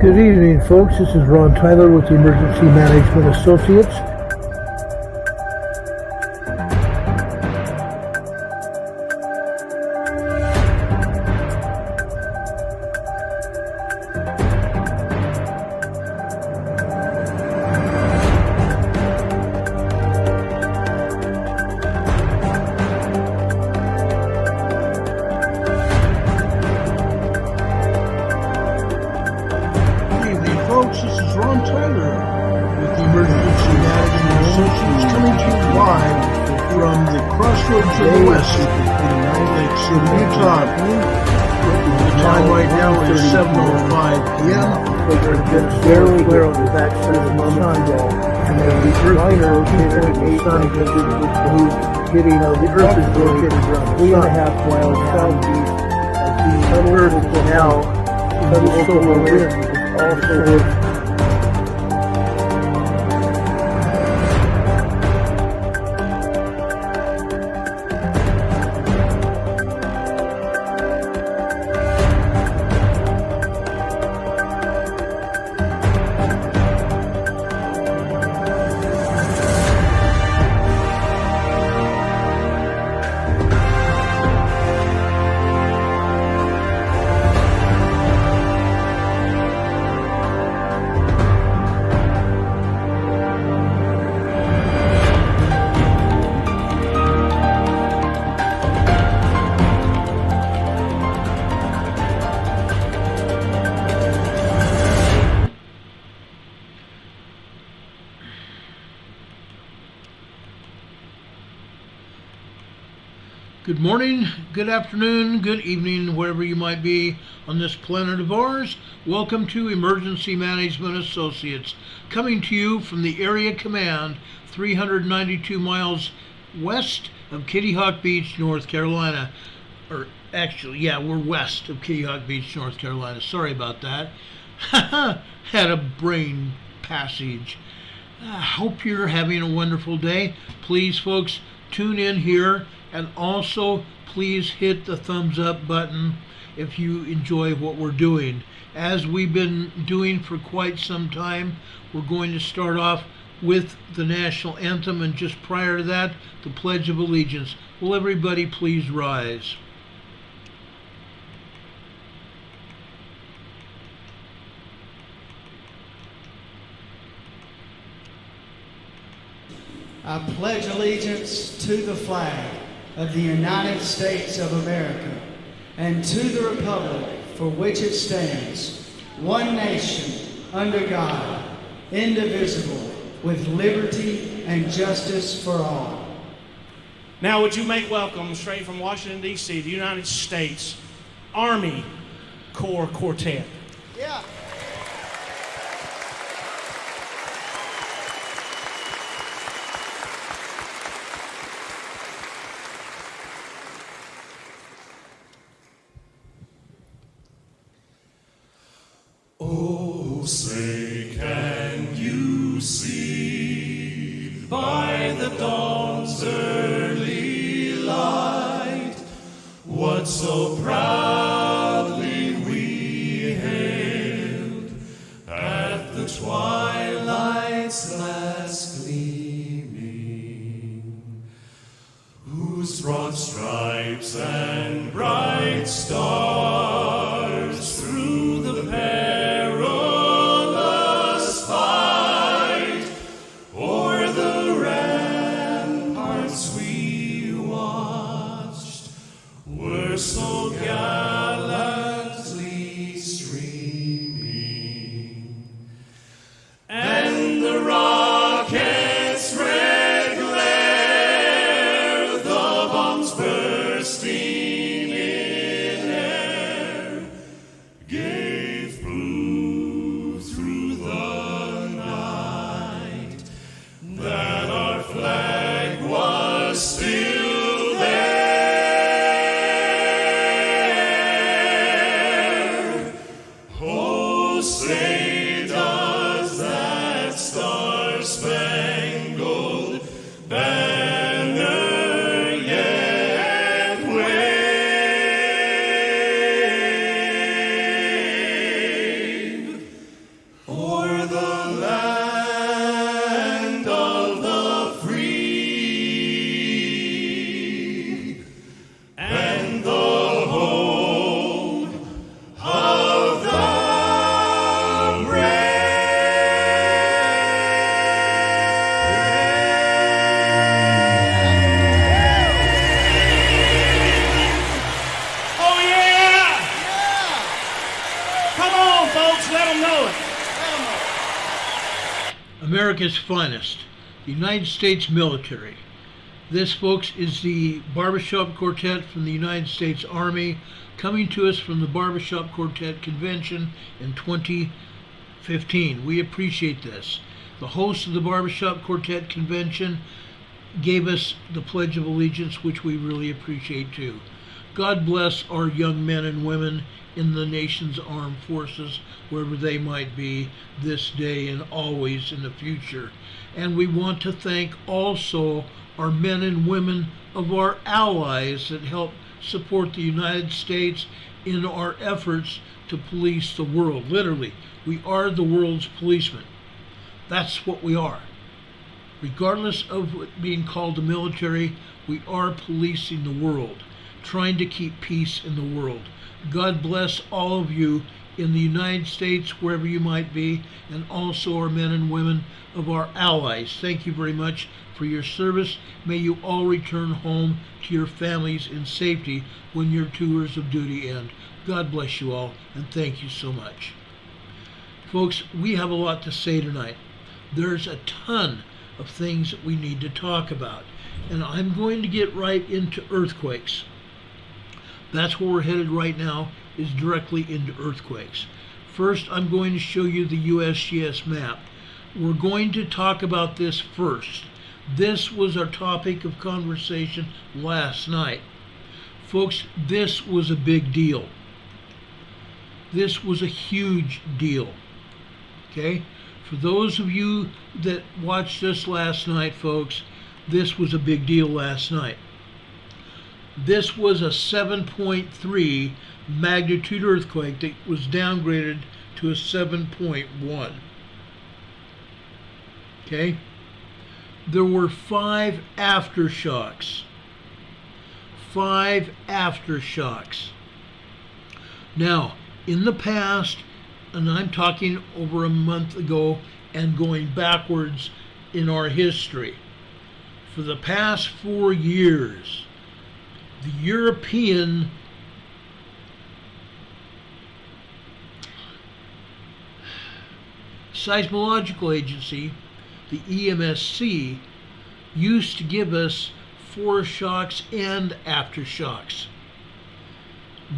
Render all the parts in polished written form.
Good evening, folks. This is Ron Tyler with the Emergency Management Associates. Folks, this is Ron Tyler with the Emergency Management Associates coming to you live from the crossroads of the West in Lake City, Utah. The time right now is 7:05 p.m. Barely clear on the backside of the sun, and then the earth rotated the sun hitting the earth is rotated around 3.5 miles southeast of the earth now. The solar wind also Good morning, good afternoon, good evening, wherever you might be on this planet of ours. Welcome to Emergency Management Associates, coming to you from the Area Command, 392 miles west of Kitty Hawk Beach, North Carolina. Or actually, yeah, we're west of Kitty Hawk Beach, North Carolina. Sorry about that. Had a brain passage. I hope you're having a wonderful day. Please, folks, tune in here. And also, please hit the thumbs up button if you enjoy what we're doing. As we've been doing for quite some time, we're going to start off with the national anthem, and just prior to that, the Pledge of Allegiance. Will everybody please rise? I pledge allegiance to the flag of the United States of America and to the republic for which it stands, one nation, under God, indivisible, with liberty and justice for all. Now would you make welcome, straight from Washington, D.C., the United States Army Corps Quartet. Yeah. Oh, say, can you see by the dawn's early light what so proudly we hailed at the twilight's last gleaming, whose broad stripes and bright stars through the so gallantly streaming, and the rocket's red glare, the bombs bursting in air, America's finest, the United States military. This, folks, is the Barbershop Quartet from the United States Army, coming to us from the Barbershop Quartet Convention in 2015. We appreciate this. The host of the Barbershop Quartet Convention gave us the Pledge of Allegiance, which we really appreciate too. God bless our young men and women in the nation's armed forces, wherever they might be this day and always in the future. And we want to thank also our men and women of our allies that help support the United States in our efforts to police the world. Literally, we are the world's policemen. That's what we are. Regardless of it being called the military, we are policing the world, trying to keep peace in the world. God bless all of you in the United States, wherever you might be, and also our men and women of our allies. Thank you very much for your service. May you all return home to your families in safety when your tours of duty end. God bless you all, and thank you so much. Folks, we have a lot to say tonight. There's a ton of things that we need to talk about, and I'm going to get right into earthquakes. That's where we're headed right now, is directly into earthquakes. First, I'm going to show you the USGS map. We're going to talk about this first. This was our topic of conversation last night. Folks, this was a big deal. This was a huge deal. Okay? For those of you that watched us last night, folks, this was a big deal last night. This was a 7.3 magnitude earthquake that was downgraded to a 7.1. Okay? There were 5 aftershocks. 5 aftershocks. Now, in the past, and I'm talking over a month ago and going backwards in our history, for the past 4 years, the European Seismological Agency, the EMSC, used to give us foreshocks and aftershocks.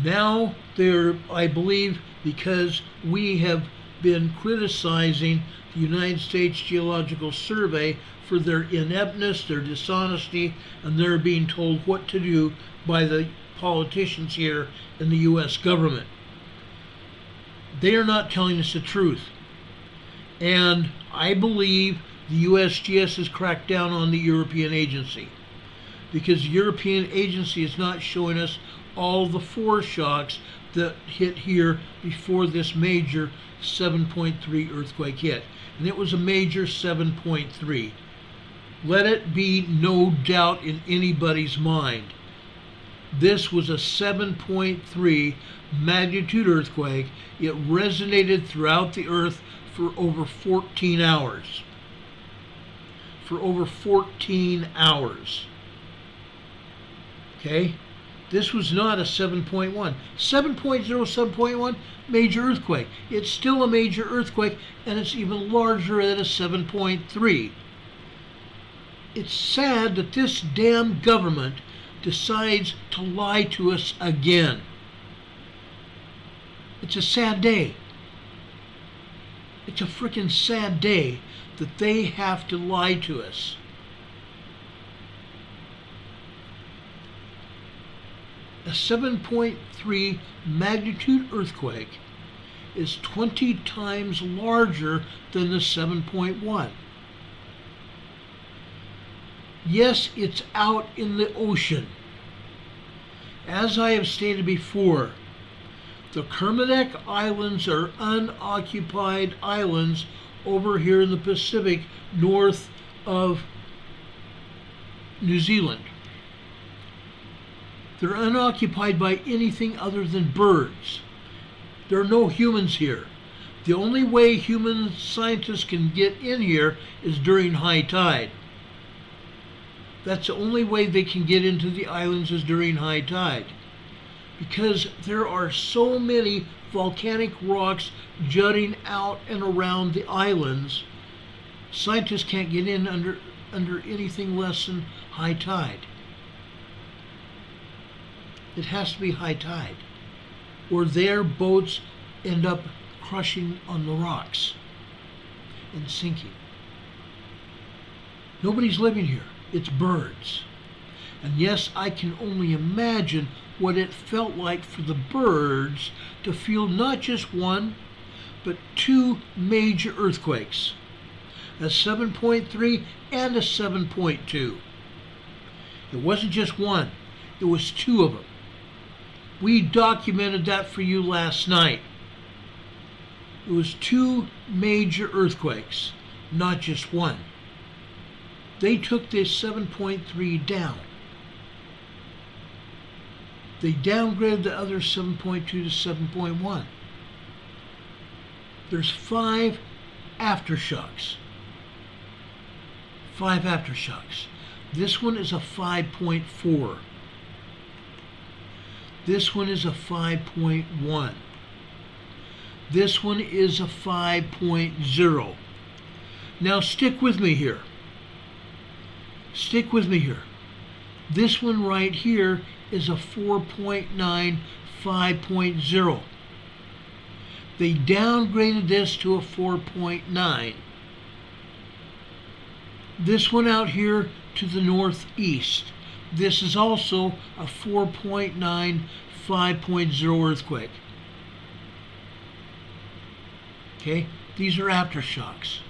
Now they're, I believe, because we have been criticizing the United States Geological Survey for their ineptness, their dishonesty, and they're being told what to do by the politicians here in the U.S. government. They are not telling us the truth. And I believe the USGS has cracked down on the European agency, because the European agency is not showing us all the foreshocks that hit here before this major 7.3 earthquake hit. And it was a major 7.3. Let it be no doubt in anybody's mind. This was a 7.3 magnitude earthquake. It resonated throughout the earth for over 14 hours. For over 14 hours. Okay? This was not a 7.1. 7.0, 7.1, major earthquake. It's still a major earthquake, and it's even larger at a 7.3. It's sad that this damn government decides to lie to us again. It's a sad day. It's a freaking sad day that they have to lie to us. A 7.3 magnitude earthquake is 20 times larger than the 7.1. Yes, it's out in the ocean. As I have stated before, the Kermadec Islands are unoccupied islands over here in the Pacific north of New Zealand. They're unoccupied by anything other than birds. There are no humans here. The only way human scientists can get in here is during high tide. That's the only way they can get into the islands, is during high tide. Because there are so many volcanic rocks jutting out and around the islands Scientists can't get in under anything less than high tide. It has to be high tide, or their boats end up crushing on the rocks and sinking. Nobody's living here. It's birds. And yes, I can only imagine what it felt like for the birds to feel not just one, but two major earthquakes, a 7.3 and a 7.2. It wasn't just one, it was two of them. We documented that for you last night. It was two major earthquakes, not just one. They took this 7.3 down. They downgraded the other 7.2 to 7.1. There's 5 aftershocks. 5 aftershocks. This one is a 5.4. This one is a 5.1. This one is a 5.0. Now stick with me here. Stick with me here. This one right here is a 4.9, 5.0. They downgraded this to a 4.9. This one out here to the northeast. This is also a 4.9, 5.0 earthquake. Okay, these are aftershocks.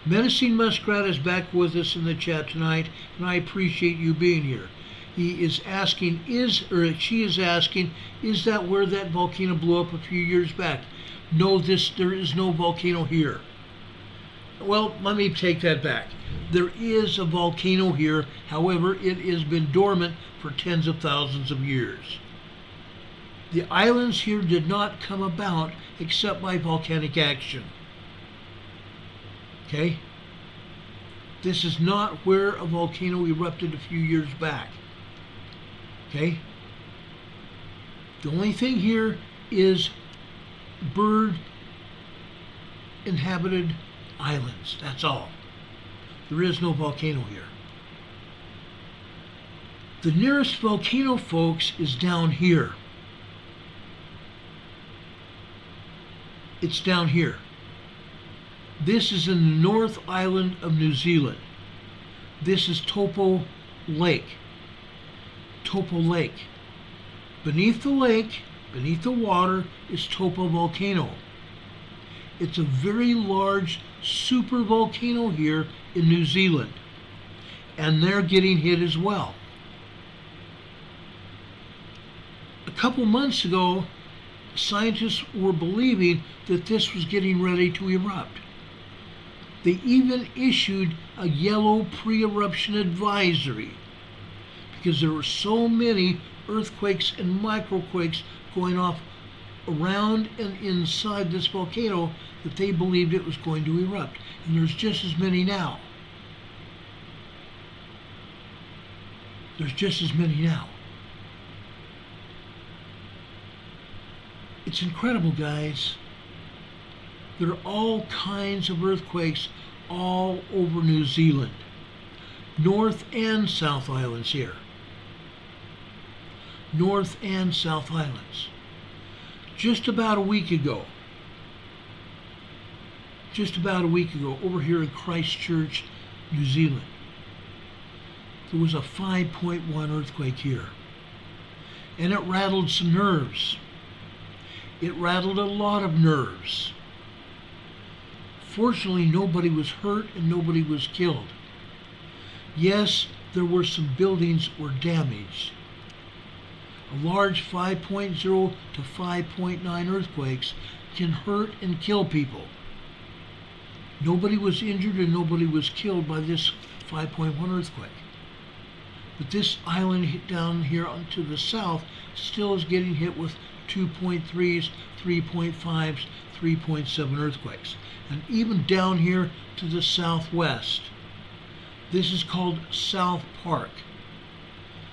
Menacing Muskrat is back with us in the chat tonight, and I appreciate you being here. He is asking, she is asking, is that where that volcano blew up a few years back? No, there is no volcano here. Well, let me take that back. There is a volcano here, however, it has been dormant for tens of thousands of years. The islands here did not come about except by volcanic action. Okay? This is not where a volcano erupted a few years back. Okay? The only thing here is bird inhabited islands. That's all. There is no volcano here. The nearest volcano, folks, is down here. It's down here. This is in the North Island of New Zealand. This is Taupo Lake. Taupo Lake. Beneath the lake, beneath the water, is Taupo Volcano. It's a very large super volcano here in New Zealand, and they're getting hit as well. A couple months ago, scientists were believing that this was getting ready to erupt. They even issued a yellow pre-eruption advisory because there were so many earthquakes and microquakes going off around and inside this volcano that they believed it was going to erupt. And there's just as many now. There's just as many now. It's incredible, guys. There are all kinds of earthquakes all over New Zealand. North and South Islands here. North and South Islands. Just about a week ago, over here in Christchurch, New Zealand, there was a 5.1 earthquake here. And it rattled some nerves. It rattled a lot of nerves. Fortunately, nobody was hurt and nobody was killed. Yes, there were some buildings that were damaged. A large 5.0 to 5.9 earthquakes can hurt and kill people. Nobody was injured and nobody was killed by this 5.1 earthquake. But this island down here to the south still is getting hit with 2.3s, 3.5s, 3.7 earthquakes. And even down here to the southwest, this is called South Park.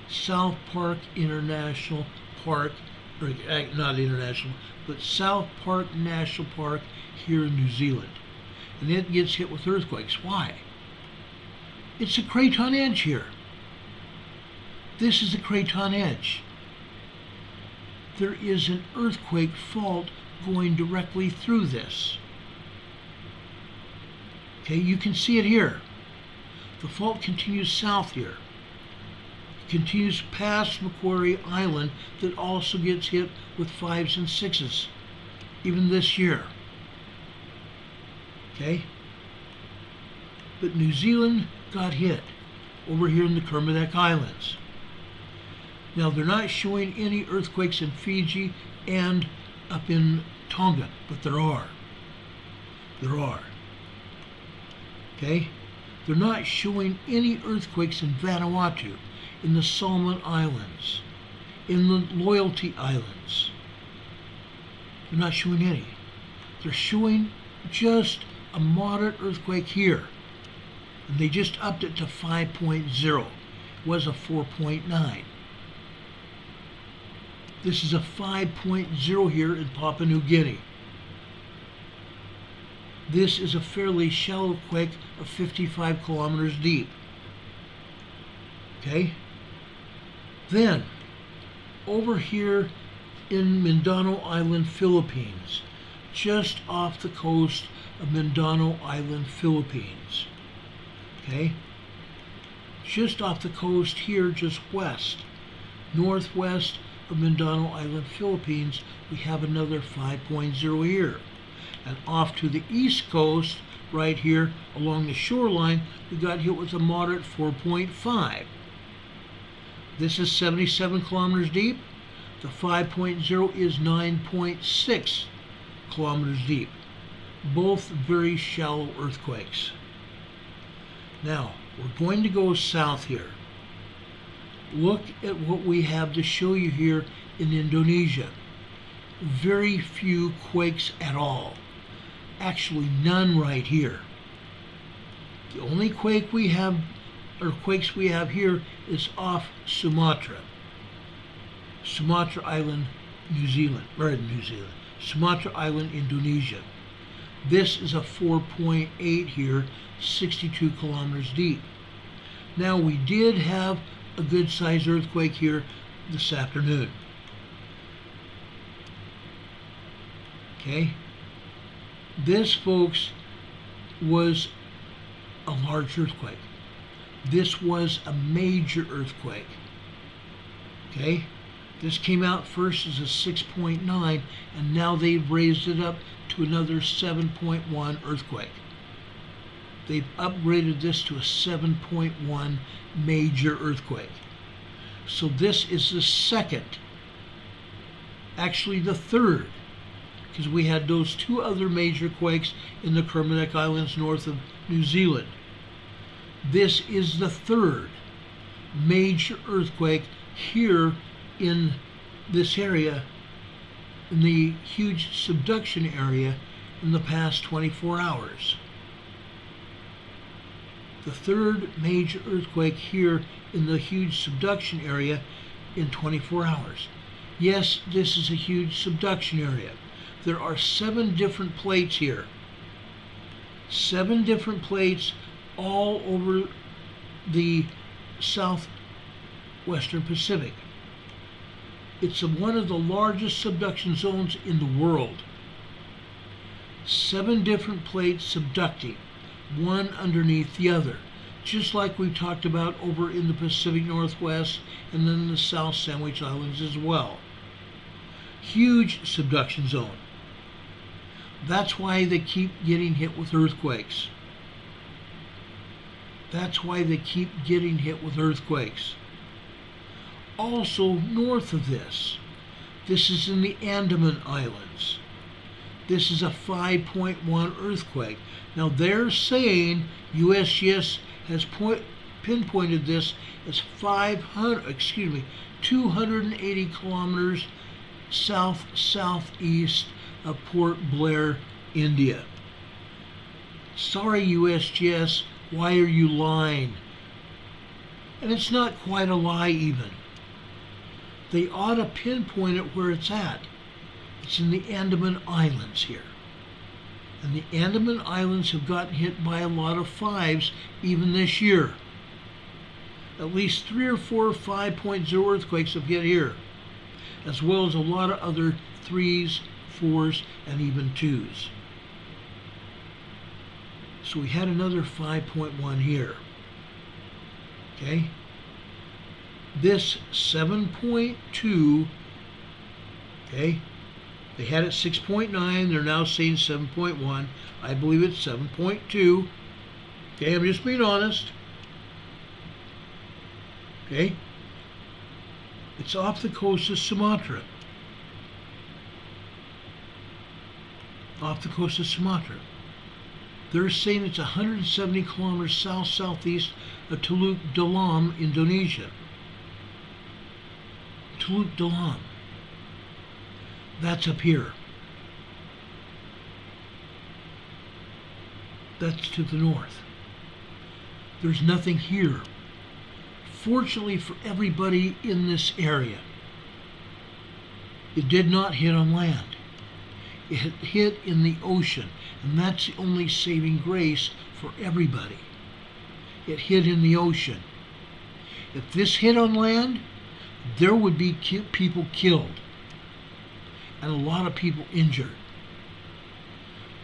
South Park International Park, or not international, but South Park National Park here in New Zealand. and it gets hit with earthquakes. Why? It's a craton edge here. This is the craton edge. There is an earthquake fault going directly through this. Okay, you can see it here. The fault continues south here. It continues past Macquarie Island that also gets hit with 5s and 6s, even this year. Okay? But New Zealand got hit over here in the Kermadec Islands. Now, they're not showing any earthquakes in Fiji and up in Tonga, but there are. There are. Okay? They're not showing any earthquakes in Vanuatu, in the Solomon Islands, in the Loyalty Islands. They're not showing any. They're showing just a moderate earthquake here. And they just upped it to 5.0. It was a 4.9. This is a 5.0 here in Papua New Guinea. This is a fairly shallow quake of 55 kilometers deep. Okay? Then, over here in Mindanao Island, Philippines, just off the coast of Mindanao Island, Philippines. Okay? Just off the coast here, just west, northwest of Mindanao Island, Philippines, we have another 5.0 here. And off to the east coast, right here along the shoreline, we got hit with a moderate 4.5. This is 77 kilometers deep. The 5.0 is 9.6 kilometers deep. Both very shallow earthquakes. Now, we're going to go south here. Look at what we have to show you here in Indonesia. Very few quakes at all. Actually, none right here. The only quake we have, or quakes we have here, is off Sumatra. Sumatra Island, New Zealand. Sumatra Island, Indonesia. This is a 4.8 here, 62 kilometers deep. Now, we did have a good-sized earthquake here this afternoon. Okay? This, folks, was a large earthquake. This was a major earthquake. Okay? This came out first as a 6.9, and now they've raised it up to another 7.1 earthquake. They've upgraded this to a 7.1 major earthquake. So this is the second, actually the third, because we had those two other major quakes in the Kermadec Islands north of New Zealand. This is the third major earthquake here in this area, in the huge subduction area, in the past 24 hours. The third major earthquake here in the huge subduction area in 24 hours. Yes, this is a huge subduction area. There are 7 different plates here. 7 different plates all over the southwestern Pacific. It's one of the largest subduction zones in the world. 7 different plates subducting, one underneath the other, just like we talked about over in the Pacific Northwest and then the South Sandwich Islands as well. Huge subduction zone. That's why they keep getting hit with earthquakes. That's why they keep getting hit with earthquakes. Also, north of this is in the Andaman Islands. This is a 5.1 earthquake. Now they're saying USGS has pinpointed this as 280 kilometers south-southeast of Port Blair, India. Sorry, USGS, why are you lying? And it's not quite a lie even. They ought to pinpoint it where it's at. It's in the Andaman Islands here. And the Andaman Islands have gotten hit by a lot of 5s even this year. At least 3 or 4 5.0 earthquakes have hit here, as well as a lot of other 3s, 4s, and even 2s. So we had another 5.1 here. Okay? This 7.2, okay, they had it 6.9, they're now saying 7.1. I believe it's 7.2. Okay, I'm just being honest. Okay? It's off the coast of Sumatra. Off the coast of Sumatra. They're saying it's 170 kilometers south-southeast of Teluk Dalam, Indonesia. Teluk Dalam. That's up here. That's to the north. There's nothing here. Fortunately for everybody in this area, it did not hit on land. It hit in the ocean, and that's the only saving grace for everybody. It hit in the ocean. If this hit on land, there would be people killed and a lot of people injured.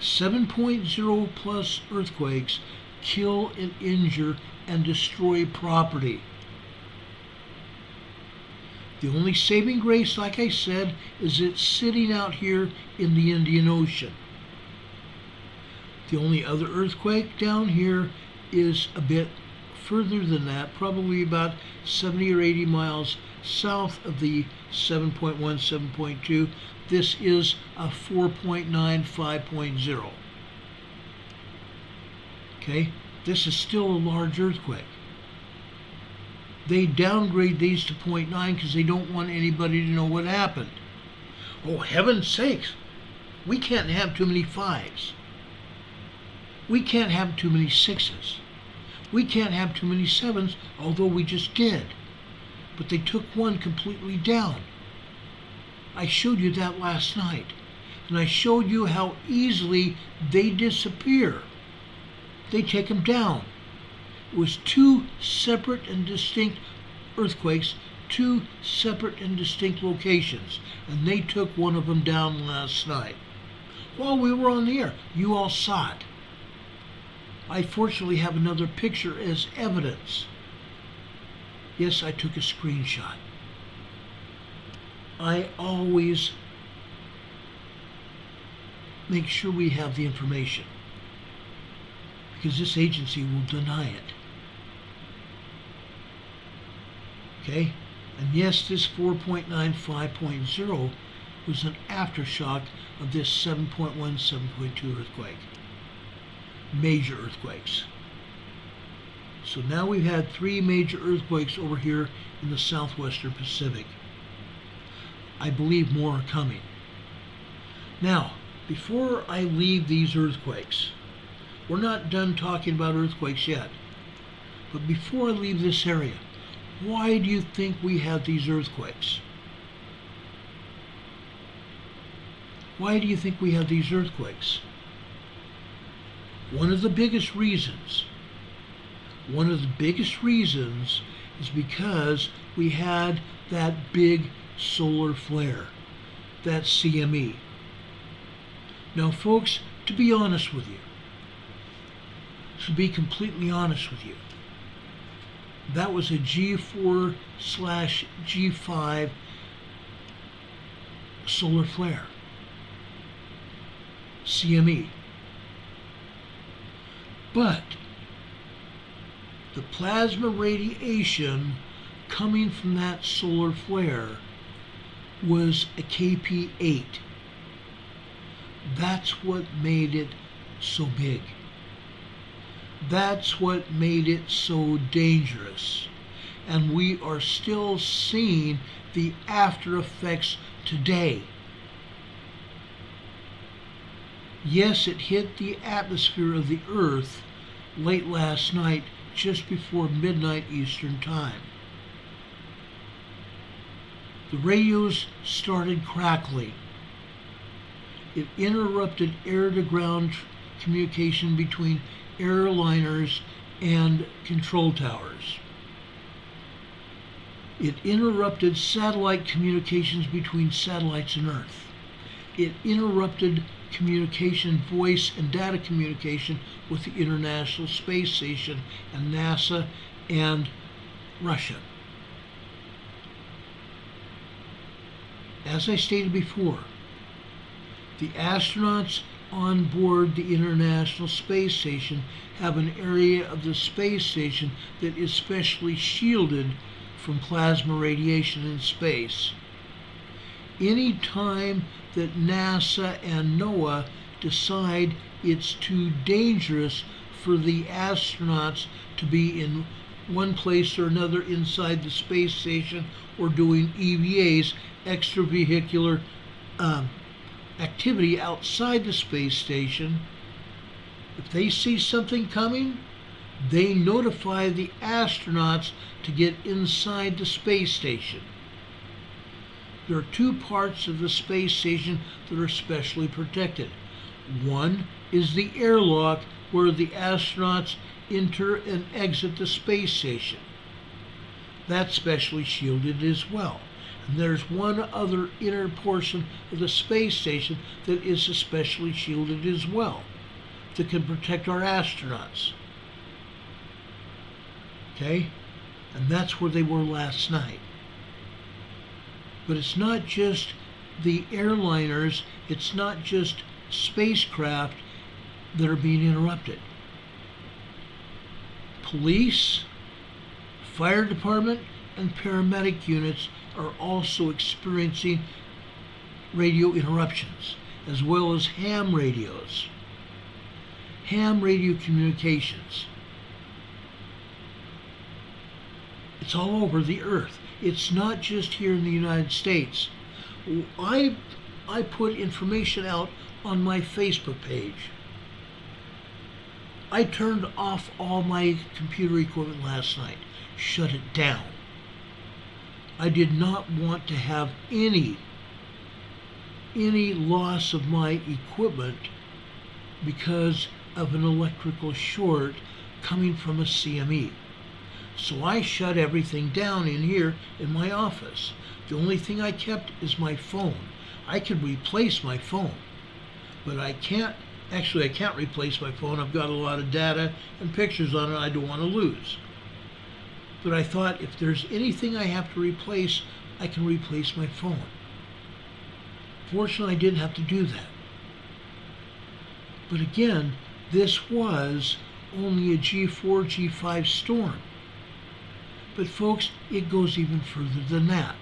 7.0 plus earthquakes kill and injure and destroy property. The only saving grace, like I said, is it's sitting out here in the Indian Ocean. The only other earthquake down here is a bit further than that, probably about 70 or 80 miles south of the 7.1, 7.2. This is a 4.9, 5.0. Okay, this is still a large earthquake. They downgrade these to 0.9 because they don't want anybody to know what happened. Oh, heaven's sakes, we can't have too many 5s. We can't have too many 6s. We can't have too many 7s, although we just did. But they took one completely down. I showed you that last night. And I showed you how easily they disappear. They take them down. It was 2 separate and distinct earthquakes, 2 separate and distinct locations, and they took one of them down last night. While we were on the air, you all saw it. I fortunately have another picture as evidence. Yes, I took a screenshot. I always make sure we have the information, because this agency will deny it. Okay? And yes, this 4.9, 5.0 was an aftershock of this 7.1, 7.2 earthquake. Major earthquakes. So now we've had 3 major earthquakes over here in the southwestern Pacific. I believe more are coming. Now, before I leave these earthquakes, we're not done talking about earthquakes yet, but before I leave this area, why do you think we have these earthquakes? Why do you think we have these earthquakes? One of the biggest reasons is because we had that big solar flare, that CME. Now folks, to be honest with you, to be completely honest with you, that was a G4/G5 solar flare, CME. But the plasma radiation coming from that solar flare was a KP8. That's what made it so big. That's what made it so dangerous. And we are still seeing the after effects today. Yes, it hit the atmosphere of the Earth late last night, just before midnight Eastern Time. The radios started crackling. It interrupted air-to-ground communication between airliners and control towers. It interrupted satellite communications between satellites and Earth. It interrupted communication, voice and data communication with the International Space Station and NASA and Russia. As I stated before, the astronauts on board the International Space Station have an area of the space station that is specially shielded from plasma radiation in space. Any time that NASA and NOAA decide it's too dangerous for the astronauts to be in one place or another inside the space station or doing EVAs, extravehicular activity outside the space station, if they see something coming, they notify the astronauts to get inside the space station. There are two parts of the space station that are specially protected. One is the airlock where the astronauts enter and exit the space station. That's specially shielded as well. And there's one other inner portion of the space station that is especially shielded as well, that can protect our astronauts. Okay? And that's where they were last night. But it's not just the airliners, it's not just spacecraft that are being interrupted. Police, fire department, and paramedic units are also experiencing radio interruptions, as well as ham radios. Ham radio communications. It's all over the earth. It's not just here in the United States. I put information out on my Facebook page. I turned off all my computer equipment last night, shut it down. I did not want to have any loss of my equipment because of an electrical short coming from a CME. So I shut everything down in here in my office. The only thing I kept is my phone. I could replace my phone, but I can't replace my phone. I've got a lot of data and pictures on it I don't want to lose. But I thought if there's anything I have to replace, I can replace my phone. Fortunately, I didn't have to do that. But again, this was only a G4, G5 storm. But folks, it goes even further than that.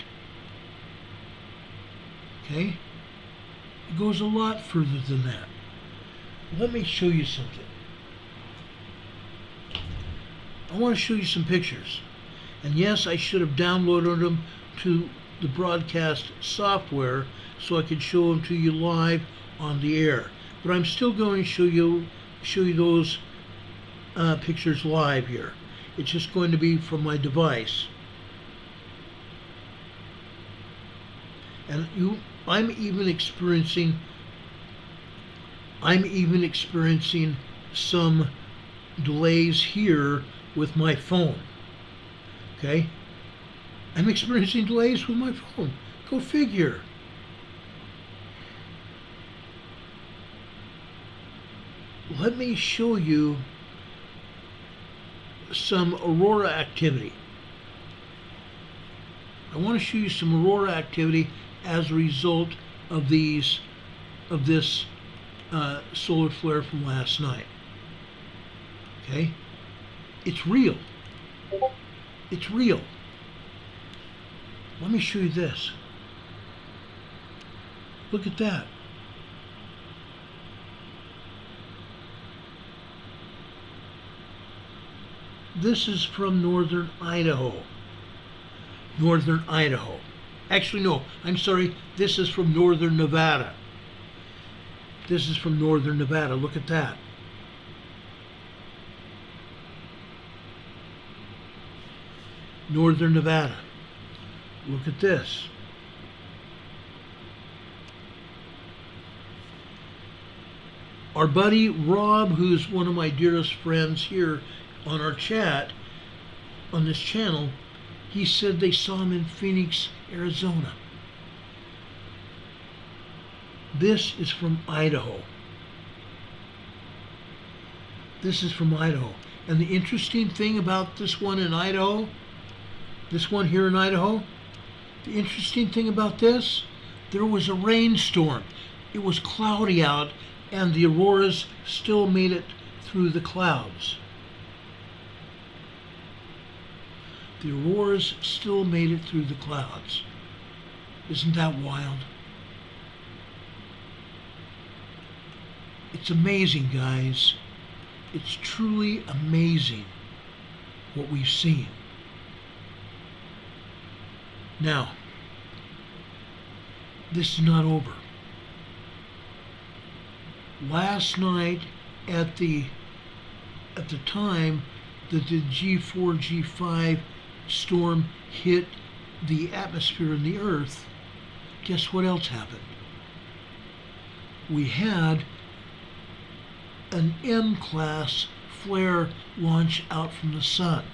Okay? It goes a lot further than that. Let me show you something. I want to show you some pictures. And yes, I should have downloaded them to the broadcast software so I could show them to you live on the air. But I'm still going to show you those pictures live here. It's just going to be from my device. And I'm even experiencing some delays here with my phone. Okay? I'm experiencing delays with my phone. Go figure. Let me show you some aurora activity. I want to show you some aurora activity as a result of this solar flare from last night. Okay? It's real. It's real. Let me show you this. Look at that. This is from northern Idaho. Northern Idaho. Actually, no, I'm sorry. This is from northern Nevada. This is from northern Nevada. Look at that. Northern Nevada. Look at this. Our buddy Rob, who's one of my dearest friends here on our chat, on this channel, he said they saw him in Phoenix, Arizona. This is from Idaho. This is from Idaho. And the interesting thing about this one in Idaho, this one here in Idaho, the interesting thing about this, there was a rainstorm. It was cloudy out, and the auroras still made it through the clouds. The auroras still made it through the clouds. Isn't that wild? It's amazing, guys. It's truly amazing what we've seen. Now, this is not over. Last night, at the time that the G4, G5 storm hit the atmosphere and the earth, guess what else happened? We had an M-class flare launch out from the sun.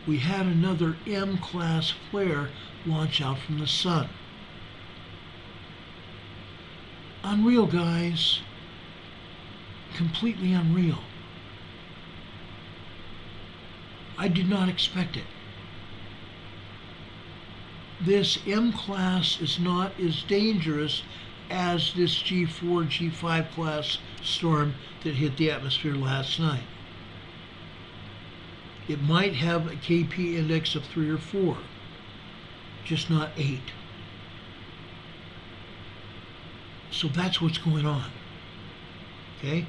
We had another M-class flare launch out from the sun. Unreal, guys. Completely unreal. I did not expect it. This M-class is not as dangerous as this G4, G5 class storm that hit the atmosphere last night. It might have a KP index of 3 or 4, just not 8. So that's what's going on. Okay?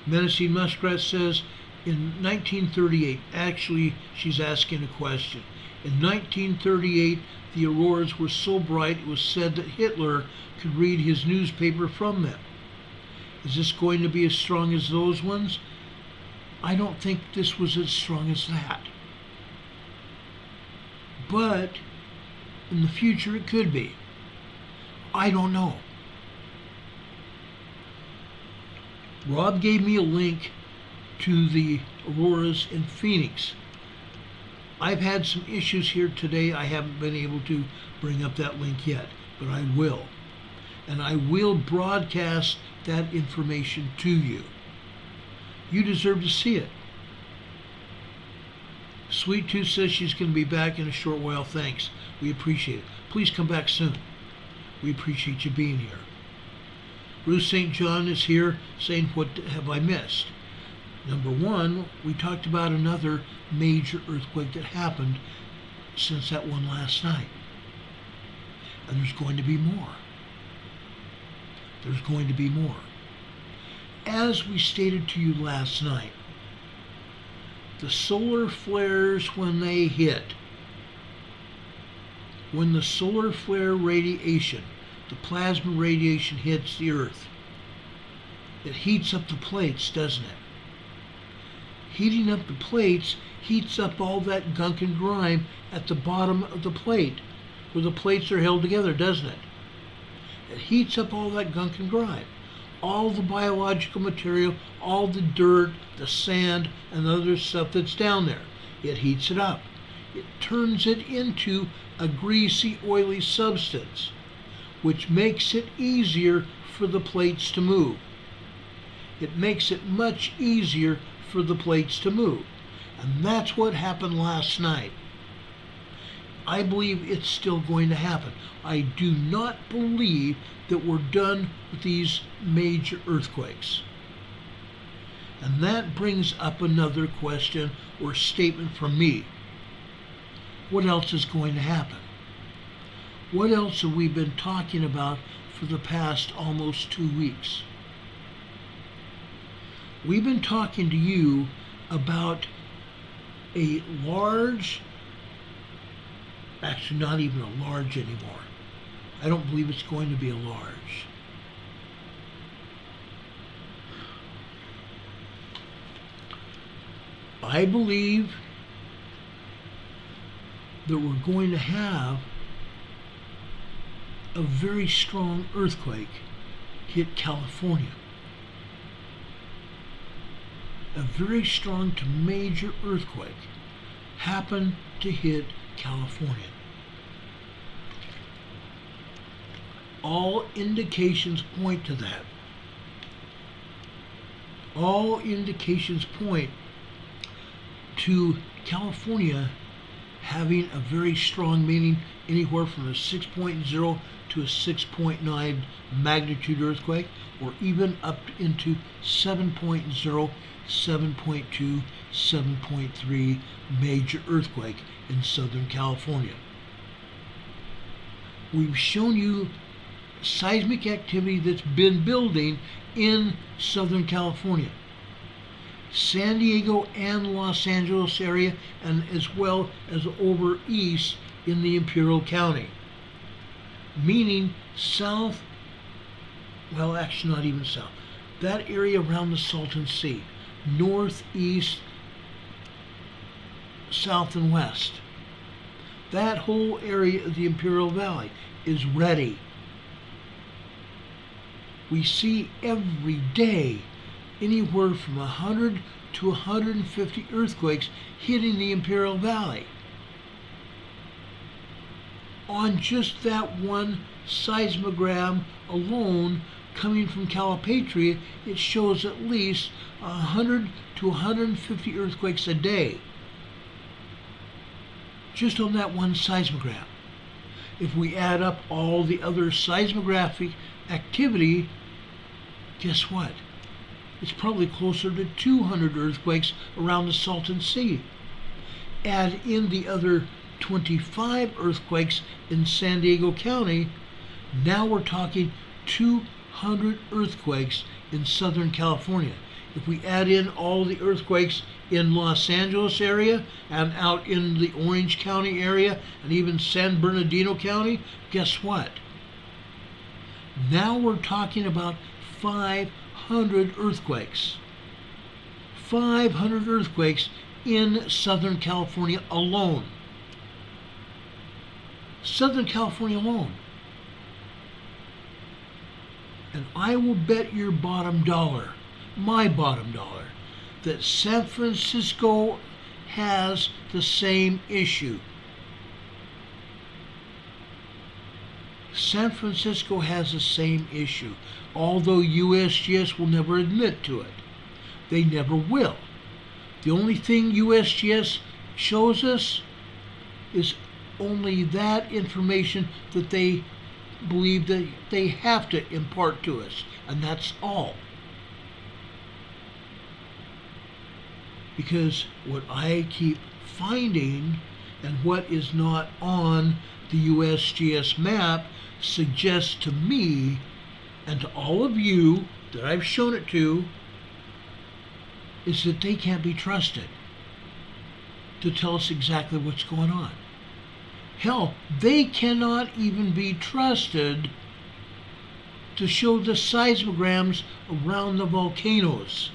Menacing Muskrat says, in 1938, actually she's asking a question. In 1938, the auroras were so bright it was said that Hitler could read his newspaper from them. Is this going to be as strong as those ones? I don't think this was as strong as that. But in the future it could be. I don't know. Rob gave me a link to the auroras in Phoenix. I've had some issues here today. I haven't been able to bring up that link yet, but I will. And I will broadcast that information to you. You deserve to see it. Sweet Tooth says she's going to be back in a short while. Thanks. We appreciate it. Please come back soon. We appreciate you being here. Ruth St. John is here saying, what have I missed? Number one, we talked about another major earthquake that happened since that one last night. And there's going to be more. There's going to be more. As we stated to you last night, the solar flares, when they hit, when the solar flare radiation, the plasma radiation hits the earth, it heats up the plates, doesn't it? Heating up the plates heats up all that gunk and grime at the bottom of the plate, where the plates are held together, doesn't it? It heats up all that gunk and grime, all the biological material, all the dirt, the sand, and other stuff that's down there. It heats it up. It turns it into a greasy, oily substance, which makes it easier for the plates to move. It makes it much easier for the plates to move. And that's what happened last night. I believe it's still going to happen. I do not believe that we're done with these major earthquakes. And that brings up another question or statement from me. What else is going to happen? What else have we been talking about for the past almost 2 weeks? We've been talking to you about a large, actually not even a large anymore. I don't believe it's going to be a large. I believe that we're going to have a very strong earthquake hit California. A very strong to major earthquake happened to hit California. All indications point to that. All indications point to California having a very strong, meaning anywhere from a 6.0 to a 6.9 magnitude earthquake, or even up into 7.0, 7.2, 7.3 major earthquake in Southern California. We've shown you seismic activity that's been building in Southern California, San Diego and Los Angeles area, and as well as over east in the Imperial County, meaning south, well, actually not even south, that area around the Salton Sea, northeast, south and west. That whole area of the Imperial Valley is ready. We see every day anywhere from 100 to 150 earthquakes hitting the Imperial Valley. On just that one seismogram alone coming from Calipatria, it shows at least 100 to 150 earthquakes a day. Just on that one seismogram. If we add up all the other seismographic activity, guess what? It's probably closer to 200 earthquakes around the Salton Sea. Add in the other 25 earthquakes in San Diego County, now we're talking 200 earthquakes in Southern California. If we add in all the earthquakes in Los Angeles area and out in the Orange County area and even San Bernardino County, guess what? Now we're talking about 500 earthquakes. 500 earthquakes in Southern California alone. Southern California alone. And I will bet your bottom dollar, my bottom dollar, that San Francisco has the same issue. San Francisco has the same issue, although USGS will never admit to it. They never will. The only thing USGS shows us is only that information that they believe that they have to impart to us, and that's all. Because what I keep finding and what is not on the USGS map suggests to me and to all of you that I've shown it to is that they can't be trusted to tell us exactly what's going on. Hell, they cannot even be trusted to show the seismograms around the volcanoes.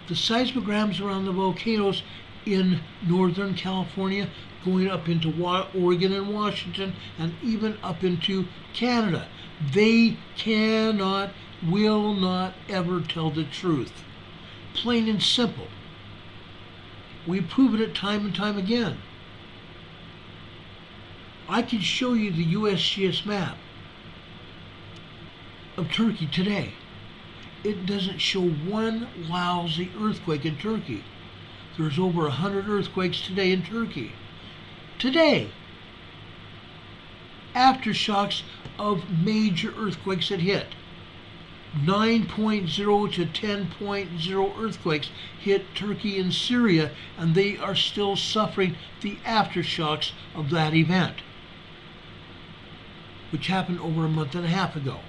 The seismograms around the volcanoes in Northern California, going up into Oregon and Washington, and even up into Canada. They cannot, will not ever tell the truth. Plain and simple. We've proven it time and time again. I can show you the USGS map of Turkey today. It doesn't show one lousy earthquake in Turkey. There's over 100 earthquakes today in Turkey. Today. Aftershocks of major earthquakes that hit. 9.0 to 10.0 earthquakes hit Turkey and Syria, and they are still suffering the aftershocks of that event, which happened over a month and a half ago.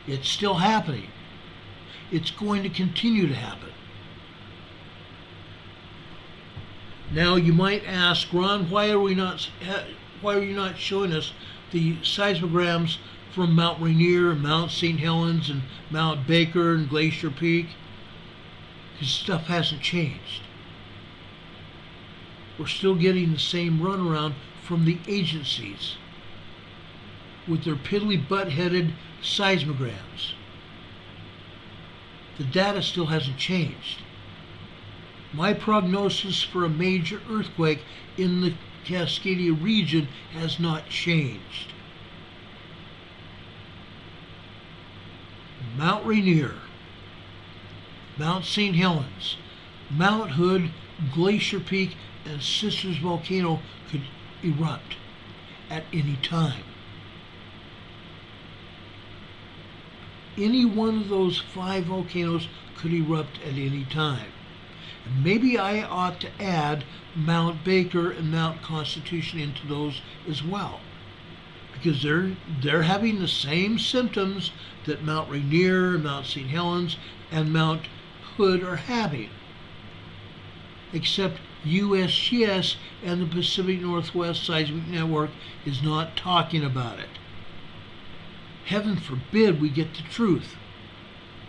It's still happening. It's going to continue to happen. Now you might ask, Ron, why are you not showing us the seismograms from Mount Rainier and Mount St. Helens and Mount Baker and Glacier Peak? Because stuff hasn't changed. we're still getting the same runaround from the agencies with their piddly butt-headed seismograms. The data still hasn't changed. My prognosis for a major earthquake in the Cascadia region has not changed. Mount Rainier, Mount St. Helens, Mount Hood, Glacier Peak, and Sisters Volcano could erupt at any time. Any one of those 5 volcanoes could erupt at any time. And maybe I ought to add Mount Baker and Mount Constitution into those as well, because they're having the same symptoms that Mount Rainier, Mount St. Helens, and Mount Hood are having, except USGS and the Pacific Northwest Seismic Network is not talking about it. Heaven forbid we get the truth.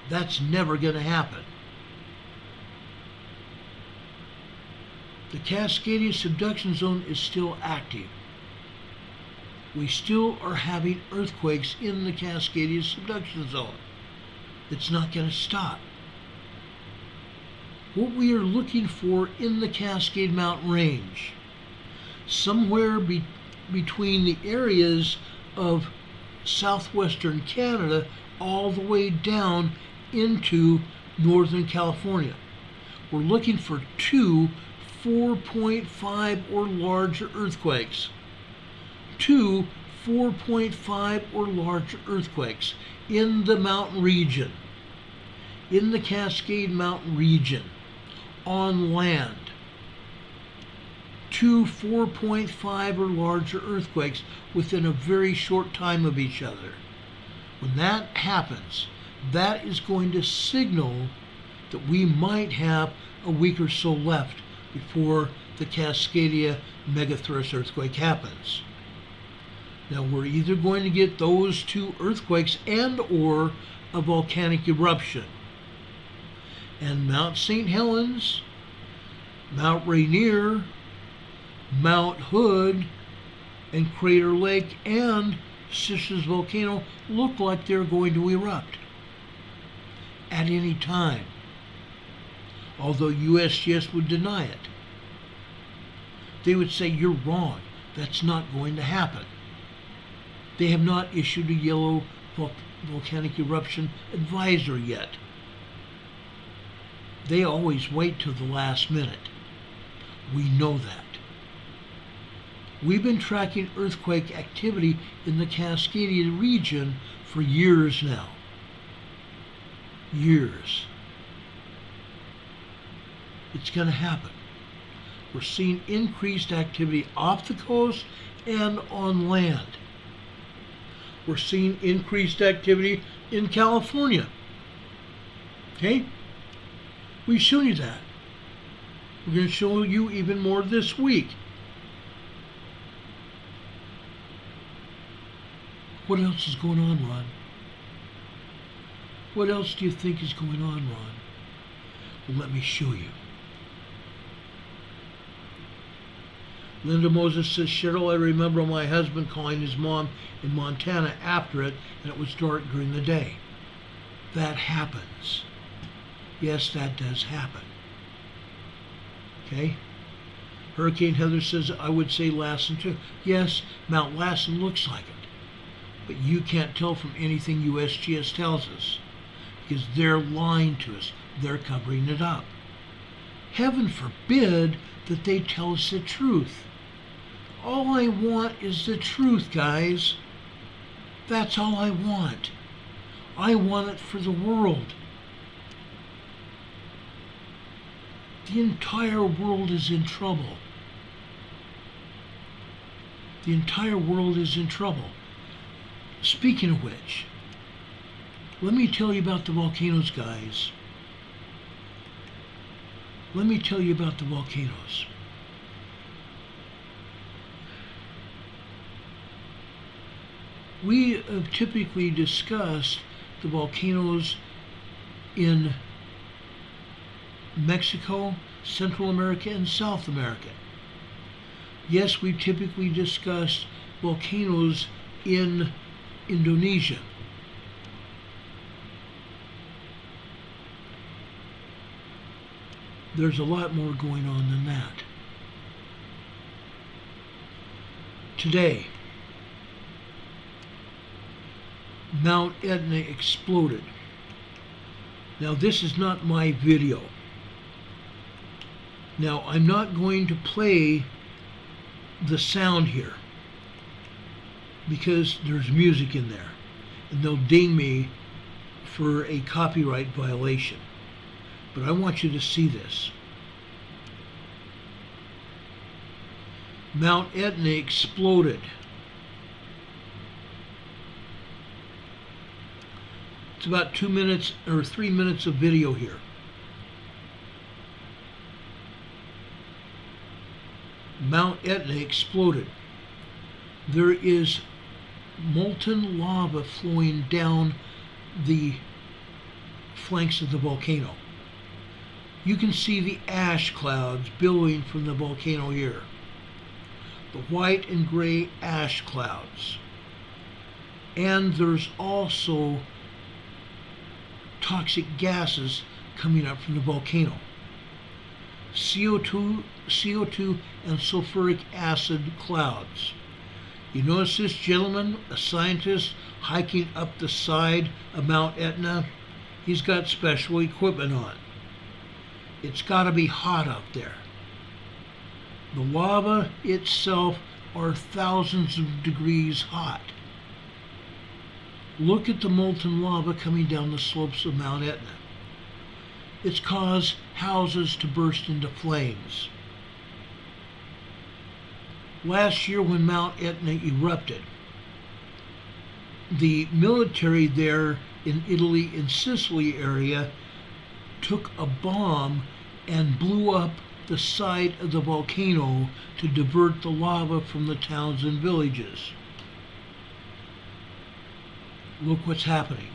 That's never going to happen. The Cascadia subduction zone is still active. We still are having earthquakes in the Cascadia subduction zone. It's not going to stop. What we are looking for in the Cascade Mountain Range, somewhere between the areas of southwestern Canada all the way down into Northern California. We're looking for 2 4.5 or larger earthquakes. 2 4.5 or larger earthquakes in the mountain region, in the Cascade Mountain region, on land. 2 4.5 or larger earthquakes within a very short time of each other. When that happens, that is going to signal that we might have a week or so left before the Cascadia megathrust earthquake happens. Now we're either going to get those 2 earthquakes and or a volcanic eruption. And Mount St. Helens, Mount Rainier, Mount Hood, and Crater Lake and Sisters Volcano look like they're going to erupt at any time, although USGS would deny it. They would say, you're wrong, that's not going to happen. They have not issued a yellow volcanic eruption advisory yet. They always wait till the last minute. We know that. We've been tracking earthquake activity in the Cascadia region for years now. Years. It's going to happen. We're seeing increased activity off the coast and on land. We're seeing increased activity in California. Okay? We've shown you that. We're going to show you even more this week. What else is going on, Ron? What else do you think is going on, Ron? Well, let me show you. Linda Moses says, Cheryl, I remember my husband calling his mom in Montana after it, and it was dark during the day. That happens. Yes, that does happen. Okay? Hurricane Heather says, I would say Lassen too. Yes, Mount Lassen looks like it. But you can't tell from anything USGS tells us, because they're lying to us. They're covering it up. Heaven forbid that they tell us the truth. All I want is the truth, guys. That's all I want. I want it for the world. The entire world is in trouble. The entire world is in trouble. Speaking of which, let me tell you about the volcanoes, guys. Let me tell you about the volcanoes. We have typically discussed the volcanoes in Mexico, Central America, and South America. Yes, we typically discuss volcanoes in Indonesia. There's a lot more going on than that. Today, Mount Etna exploded. Now, this is not my video. Now, I'm not going to play the sound here because there's music in there, and they'll ding me for a copyright violation. But I want you to see this. Mount Etna exploded. It's about 2 minutes or 3 minutes of video here. Mount Etna exploded. There is molten lava flowing down the flanks of the volcano. You can see the ash clouds billowing from the volcano here. The white and gray ash clouds. And there's also toxic gases coming up from the volcano. CO2 and sulfuric acid clouds. You notice this gentleman, a scientist, hiking up the side of Mount Etna? He's got special equipment on. It's got to be hot out there. The lava itself are thousands of degrees hot. Look at the molten lava coming down the slopes of Mount Etna. It's caused houses to burst into flames. Last year when Mount Etna erupted, the military there in Italy and Sicily area took a bomb and blew up the side of the volcano to divert the lava from the towns and villages. Look what's happening.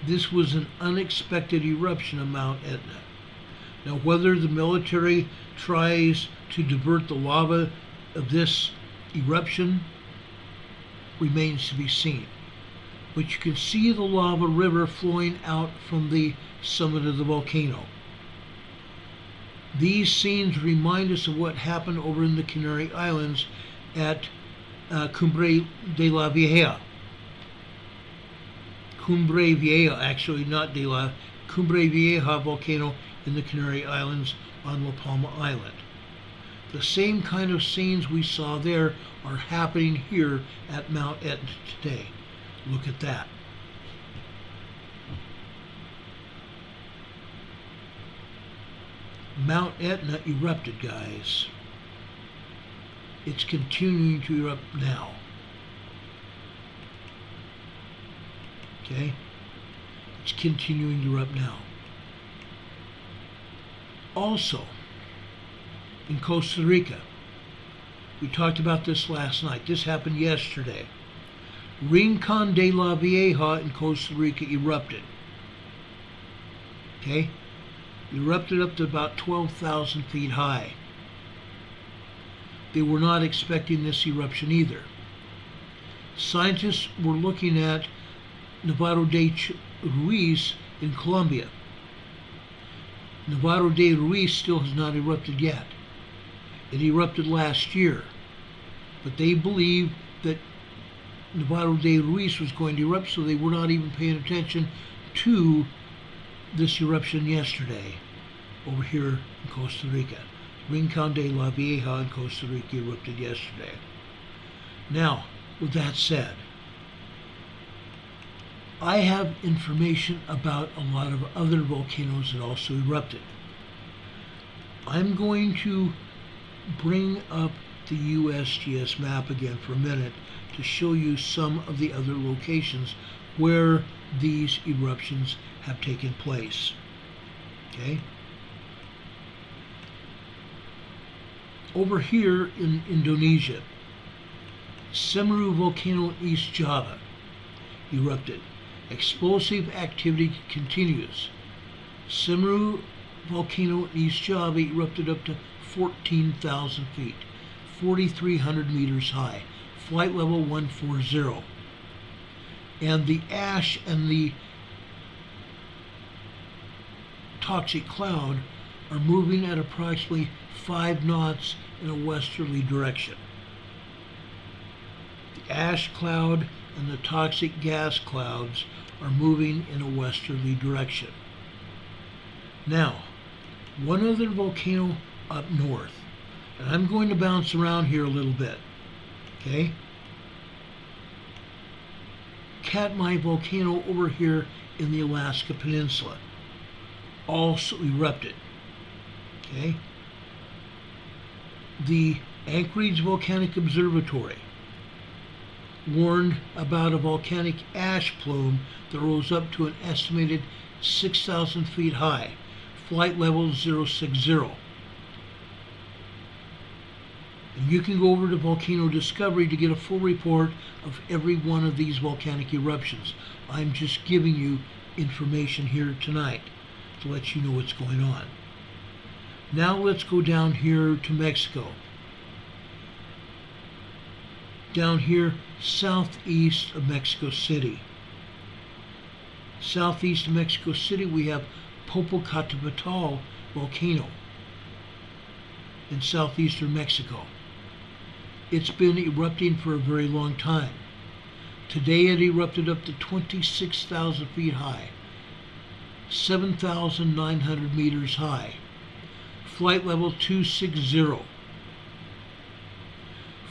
This was an unexpected eruption of Mount Etna. Now, whether the military tries to divert the lava of this eruption remains to be seen. But you can see the lava river flowing out from the summit of the volcano. These scenes remind us of what happened over in the Canary Islands at Cumbre de la Vieja. Cumbre Vieja, actually, not de la, Cumbre Vieja volcano in the Canary Islands on La Palma Island. The same kind of scenes we saw there are happening here at Mount Etna today. Look at that. Mount Etna erupted, guys. It's continuing to erupt now. Okay? It's continuing to erupt now. Also, in Costa Rica, we talked about this last night. This happened yesterday. Rincon de la Vieja in Costa Rica erupted. Okay? Erupted up to about 12,000 feet high. They were not expecting this eruption either. Scientists were looking at Nevado de Ruiz in Colombia. Nevado de Ruiz still has not erupted yet. It erupted last year, but they believe that Nevado de Ruiz was going to erupt, so they were not even paying attention to this eruption yesterday over here in Costa Rica. Rincon de la Vieja in Costa Rica erupted yesterday. Now, with that said, I have information about a lot of other volcanoes that also erupted. I'm going to bring up the USGS map again for a minute to show you some of the other locations where these eruptions have taken place. Okay? Over here in Indonesia, Semeru volcano in East Java erupted. Explosive activity continues. Semeru volcano in East Java erupted up to 14,000 feet, 4,300 meters high, flight level 140. And the ash and the toxic cloud are moving at approximately 5 knots in a westerly direction. The ash cloud and the toxic gas clouds are moving in a westerly direction. Now, one other volcano up north, and I'm going to bounce around here a little bit, okay? Katmai volcano over here in the Alaska Peninsula also erupted, okay? The Anchorage Volcanic Observatory warned about a volcanic ash plume that rose up to an estimated 6,000 feet high, flight level 060. And you can go over to Volcano Discovery to get a full report of every one of these volcanic eruptions. I'm just giving you information here tonight to let you know what's going on. Now let's go down here to Mexico. Down here, southeast of Mexico City. Southeast of Mexico City, we have Popocatépetl volcano in southeastern Mexico. It's been erupting for a very long time. Today it erupted up to 26,000 feet high, 7,900 meters high, flight level 260.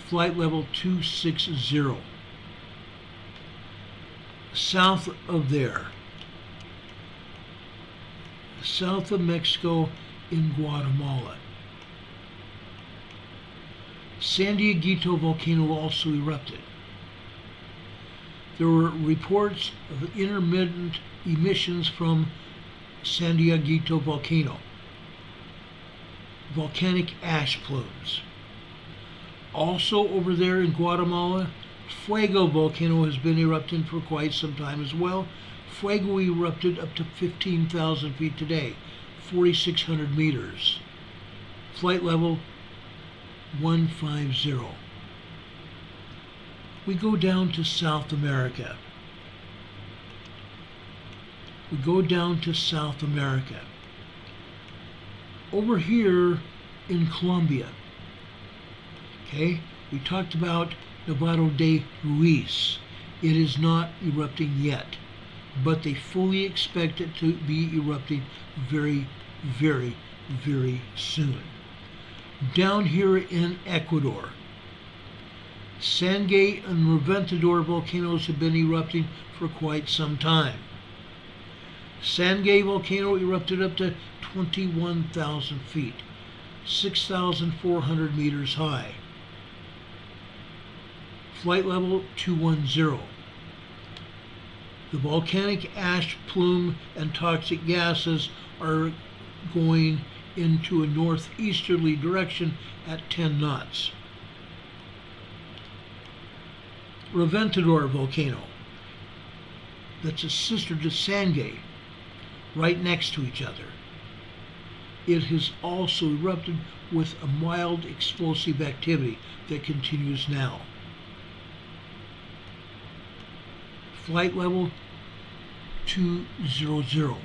Flight level 260. South of there, south of Mexico in Guatemala, San Dieguito volcano also erupted. There were reports of intermittent emissions from San Dieguito volcano, volcanic ash plumes. Also over there in Guatemala, Fuego volcano has been erupting for quite some time as well. Fuego erupted up to 15,000 feet today, 4,600 meters. Flight level 150. We go down to South America. We go down to South America. Over here in Colombia, okay, we talked about Nevado de Ruiz. It is not erupting yet, but they fully expect it to be erupting very, very, very soon. Down here in Ecuador, Sangay and Reventador volcanoes have been erupting for quite some time. Sangay volcano erupted up to 21,000 feet, 6,400 meters high. Flight level 210. The volcanic ash plume and toxic gases are going into a northeasterly direction at 10 knots. Reventador volcano, that's a sister to Sangay, right next to each other. It has also erupted with a mild explosive activity that continues now. Flight level 200.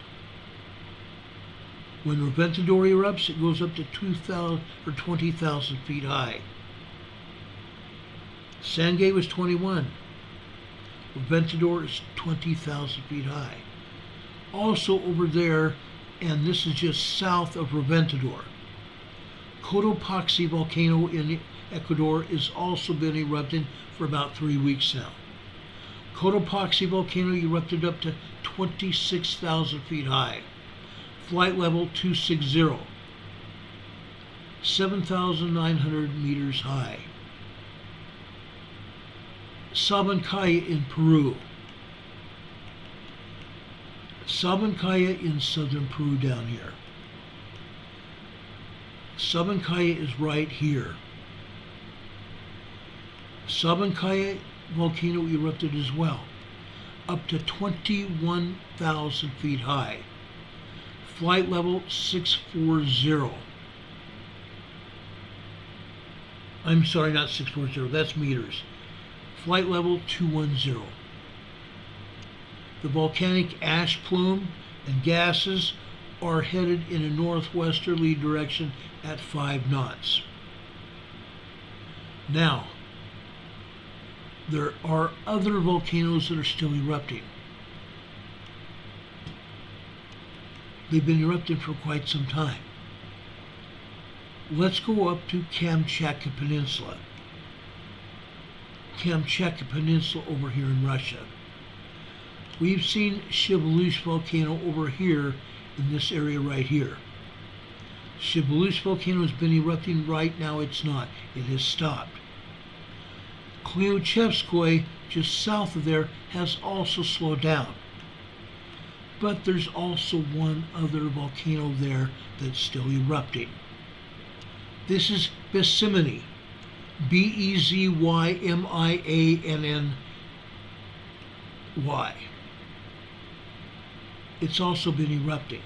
When Reventador erupts, it goes up to 2,000 or 20,000 feet high. Sangay was 21. Reventador is 20,000 feet high. Also over there, and this is just south of Reventador, Cotopaxi volcano in Ecuador has also been erupting for about 3 weeks now. Cotopaxi volcano erupted up to 26,000 feet high. Flight level 260. 7,900 meters high. Sabancaya in Peru. Sabancaya in southern Peru down here. Sabancaya is right here. Sabancaya volcano erupted as well. up to 21,000 feet high. Flight level 640. I'm sorry, not 640, that's meters. Flight level 210. The volcanic ash plume and gases are headed in a northwesterly direction at 5 knots. Now, there are other volcanoes that are still erupting. They've been erupting for quite some time. Let's go up to Kamchatka Peninsula. Kamchatka Peninsula over here in Russia. We've seen Shiveluch volcano over here in this area right here. Shiveluch volcano has been erupting. Right now it's not. It has stopped. Klyochevskoye, just south of there, has also slowed down. But there's also one other volcano there that's still erupting. This is Bezymanny. Bezymannny. It's also been erupting.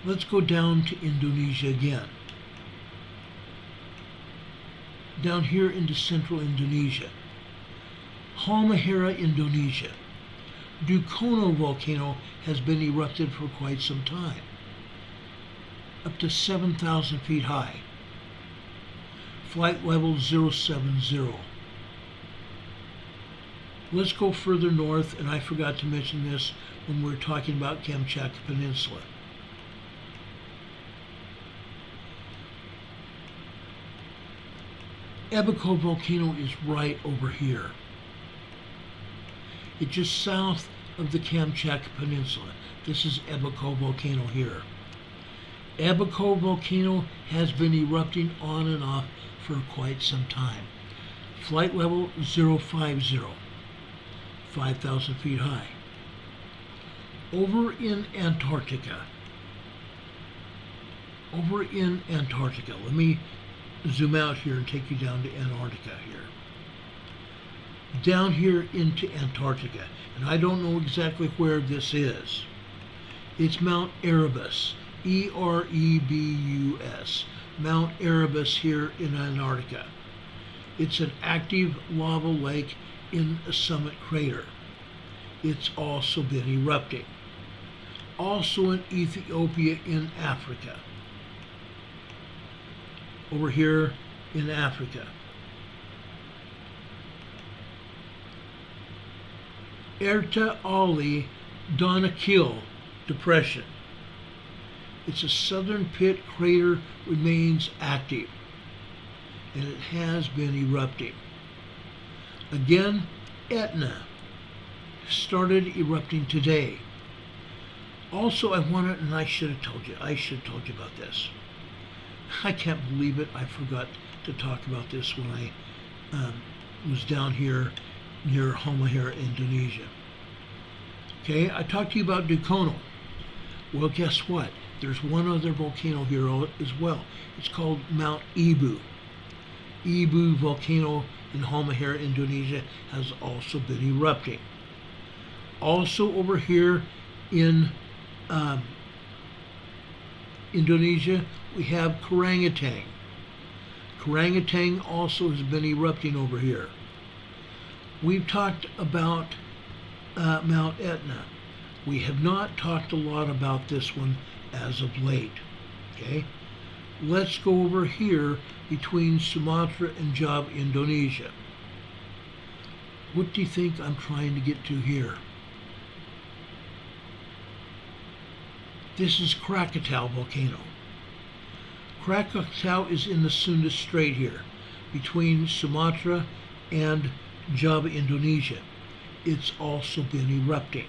Let's go down to Indonesia again. Down here into central Indonesia. Halmahera, Indonesia. Dukono volcano has been erupted for quite some time. Up to 7,000 feet high. Flight level 070. Let's go further north, and I forgot to mention this when we were talking about Kamchatka Peninsula. Aveyah volcano is right over here. It's just south of the Kamchatka Peninsula. This is Aveyah volcano here. Aveyah volcano has been erupting on and off for quite some time. Flight level 050, 5,000 feet high. Over in Antarctica, let me zoom out here and take you down to Antarctica here. Down here into Antarctica, and I don't know exactly where this is. It's Mount Erebus, Erebus, Mount Erebus here in Antarctica. It's an active lava lake in a summit crater. It's also been erupting. Also in Ethiopia in Africa. Over here in Africa. Erta Ali Donakil Depression. It's a southern pit crater remains active, and it has been erupting. Again, Etna started erupting today. Also, I wanted, and I should have told you about this. I can't believe it. I forgot to talk about this when I was down here near Halmahera, Indonesia. Okay, I talked to you about Dukono. Well, guess what? There's one other volcano here as well. It's called Mount Ibu. Ibu volcano in Halmahera, Indonesia has also been erupting. Also over here in Indonesia, we have Karangetang. Karangetang also has been erupting over here. We've talked about Mount Etna. We have not talked a lot about this one as of late. Okay? Let's go over here between Sumatra and Java, Indonesia. What do you think I'm trying to get to here? This is Krakatau volcano. Krakatau is in the Sunda Strait here, between Sumatra and Java, Indonesia. It's also been erupting.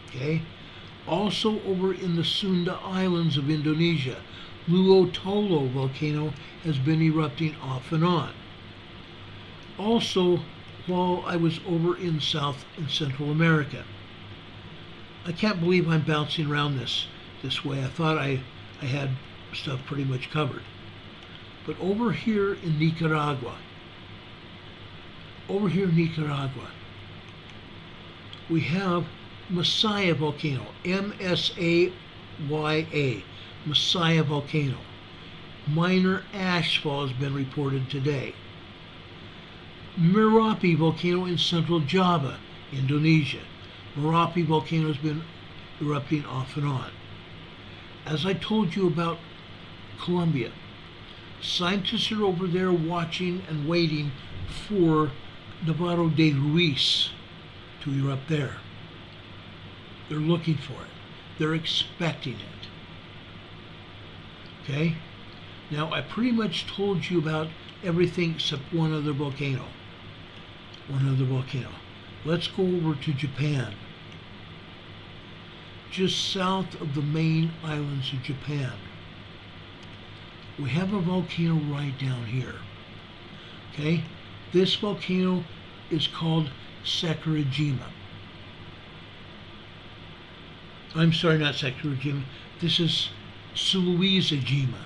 Okay? Also over in the Sunda Islands of Indonesia, Luotolo volcano has been erupting off and on. Also, while I was over in South and Central America, I can't believe I'm bouncing around this way. I thought I had stuff pretty much covered. But over here in Nicaragua, over here in Nicaragua, we have Messiah Volcano, M-S-A-Y-A, Messiah Volcano. Minor ashfall has been reported today. Merapi Volcano in central Java, Indonesia. Merapi Volcano has been erupting off and on. As I told you about Colombia, scientists are over there watching and waiting for Nevado de Ruiz to erupt there. They're looking for it. They're expecting it. Okay? Now, I pretty much told you about everything except one other volcano. One other volcano. Let's go over to Japan. Just south of the main islands of Japan, we have a volcano right down here. Okay? This volcano is called Sakurajima. I'm sorry, not Sakurajima. This is Sulawesi-Jima.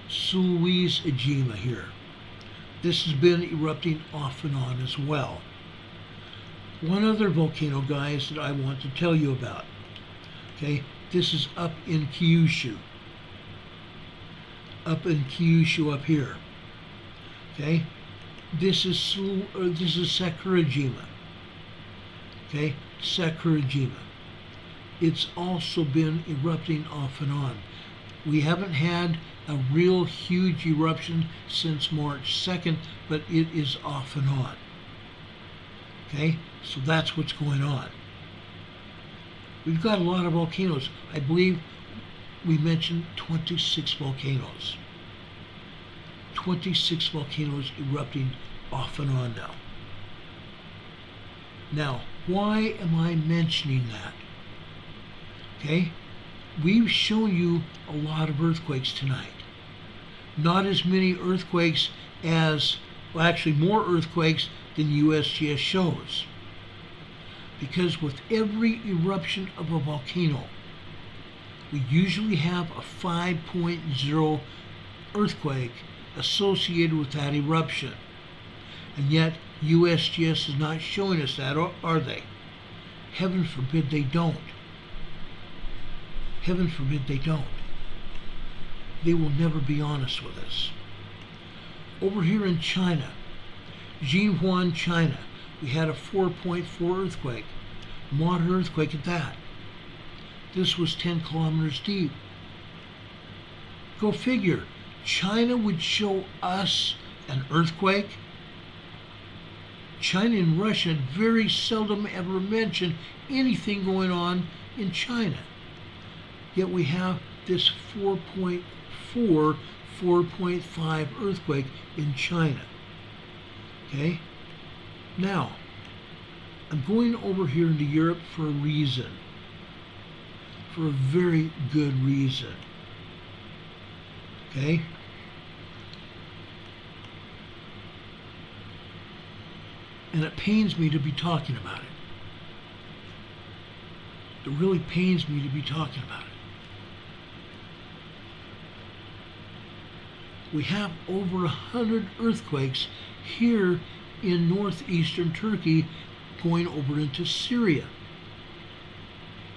Sulawesi-Jima here. This has been erupting off and on as well. One other volcano, guys, that I want to tell you about. Okay, this is up in Kyushu. Up in Kyushu up here. Okay, this is Sakurajima. Okay, Sakurajima. It's also been erupting off and on. We haven't had a real huge eruption since March 2nd, but it is off and on. Okay, so that's what's going on. We've got a lot of volcanoes. I believe we mentioned 26 volcanoes. 26 volcanoes erupting off and on now. Now, why am I mentioning that? Okay, we've shown you a lot of earthquakes tonight. Not as many earthquakes as, well, actually more earthquakes than USGS shows. Because with every eruption of a volcano, we usually have a 5.0 earthquake associated with that eruption. And yet, USGS is not showing us that, are they? Heaven forbid they don't. Heaven forbid they don't. They will never be honest with us. Over here in China, Jinhuan, China, we had a 4.4 earthquake, moderate earthquake at that. This was 10 kilometers deep. Go figure, China would show us an earthquake. China and Russia very seldom ever mention anything going on in China. Yet we have this 4.4, 4.5 earthquake in China. Okay? Now, I'm going over here into Europe for a reason. For a very good reason. Okay? And it pains me to be talking about it. It really pains me to be talking about it. We have over 100 earthquakes here in northeastern Turkey going over into Syria.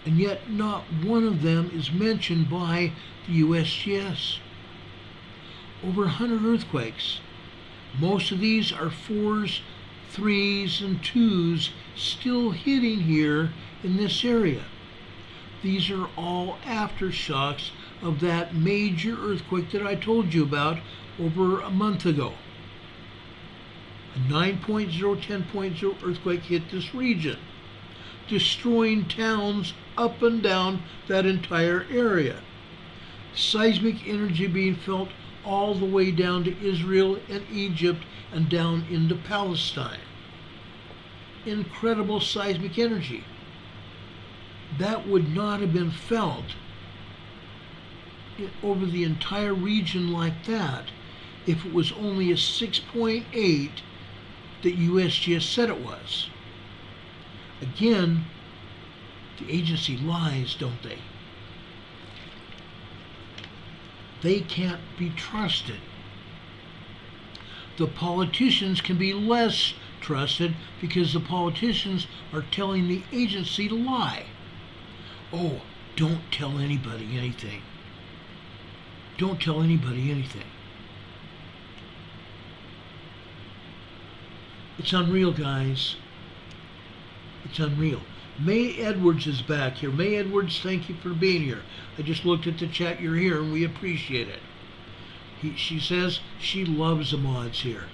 And yet not one of them is mentioned by the USGS. Over 100 earthquakes. Most of these are 4s, 3s, and 2s still hitting here in this area. These are all aftershocks of that major earthquake that I told you about over a month ago. A 9.0, 10.0 earthquake hit this region, destroying towns up and down that entire area. Seismic energy being felt all the way down to Israel and Egypt and down into Palestine. Incredible seismic energy. That would not have been felt over the entire region like that if it was only a 6.8 that USGS said it was. Again, the agency lies, don't they? They can't be trusted. The politicians can be less trusted because the politicians are telling the agency to lie. Oh, don't tell anybody anything. Don't tell anybody anything. It's unreal, guys. It's unreal. May Edwards is back here. May Edwards, thank you for being here. I just looked at the chat. You're here, and we appreciate it. She says she loves the mods here.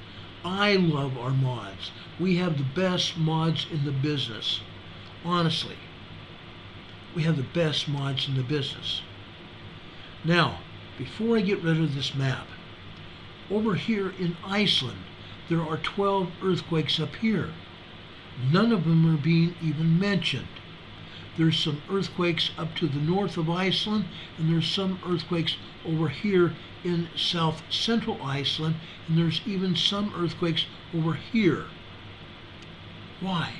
I love our mods. We have the best mods in the business. Honestly. We have the best mods in the business. Now, before I get rid of this map, over here in Iceland, there are 12 earthquakes up here. None of them are being even mentioned. There's some earthquakes up to the north of Iceland, and there's some earthquakes over here in south central Iceland, and there's even some earthquakes over here. Why?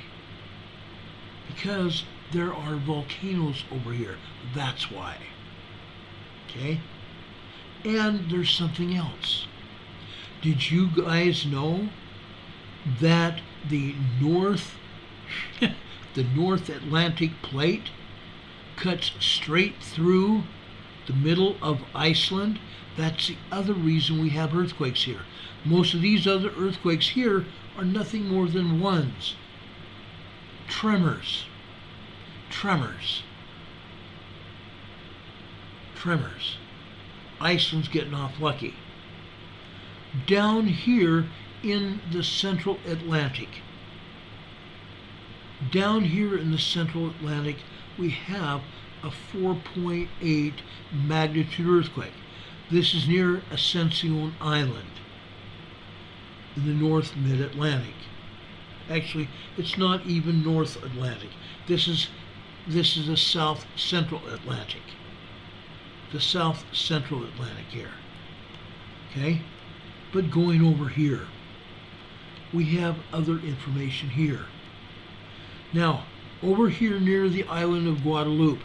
Because there are volcanoes over here. That's why. Okay? And there's something else. Did you guys know that the North Atlantic plate cuts straight through the middle of Iceland? That's the other reason we have earthquakes here. Most of these other earthquakes here are nothing more than ones. Tremors. Tremors. Tremors. Iceland's getting off lucky. Down here in the central Atlantic, we have a 4.8 magnitude earthquake. This is near Ascension Island in the North Mid-Atlantic. Actually, it's not even North Atlantic. This is the South Central Atlantic. The South Central Atlantic here. Okay? But going over here, we have other information here. Now, over here near the island of Guadeloupe,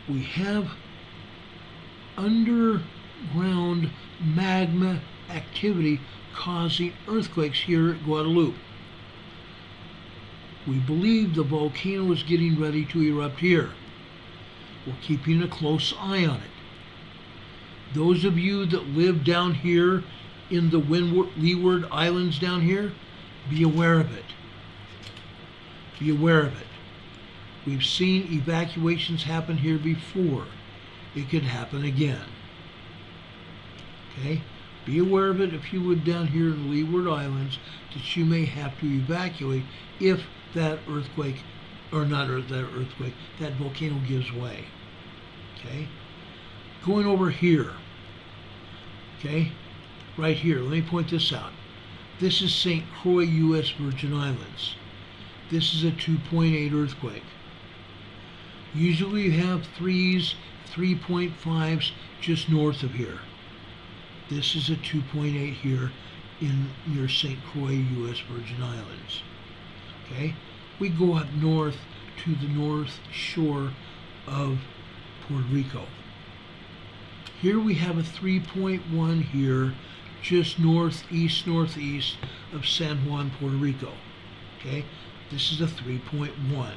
we have underground magma activity causing earthquakes here at Guadeloupe. We believe the volcano is getting ready to erupt here. We're keeping a close eye on it. Those of you that live down here in the Leeward Islands down here, be aware of it. Be aware of it. We've seen evacuations happen here before. It could happen again. Okay? Be aware of it if you live down here in the Leeward Islands, that you may have to evacuate if that earthquake, or not that earthquake, that volcano gives way. Okay? Going over here, okay, right here, let me point this out. This is St. Croix, U.S. Virgin Islands. This is a 2.8 earthquake. Usually you have 3s, 3.5s just north of here. This is a 2.8 here near St. Croix, U.S. Virgin Islands. Okay, we go up north to the north shore of Puerto Rico. Here we have a 3.1 here, just northeast of San Juan, Puerto Rico. Okay, this is a 3.1.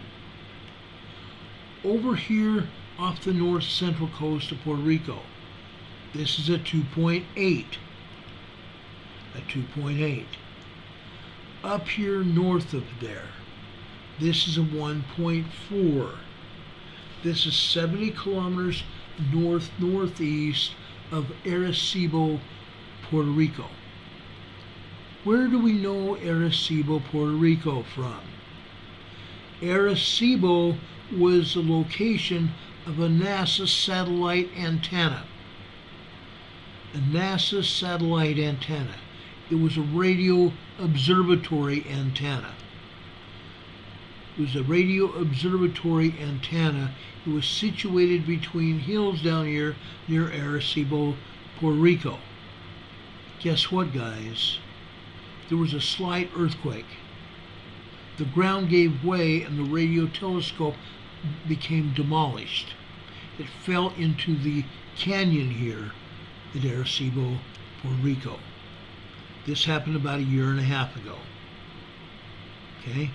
Over here off the north central coast of Puerto Rico, this is a 2.8. A 2.8. Up here north of there, this is a 1.4. This is 70 kilometers northeast of Arecibo, Puerto Rico. Where do we know Arecibo, Puerto Rico from? Arecibo was the location of a NASA satellite antenna. A NASA satellite antenna. It was a radio observatory antenna. It was a radio observatory antenna. It was situated between hills down here near Arecibo, Puerto Rico. Guess what, guys? There was a slight earthquake. The ground gave way and the radio telescope became demolished. It fell into the canyon here at Arecibo, Puerto Rico. This happened about a year and a half ago. Okay?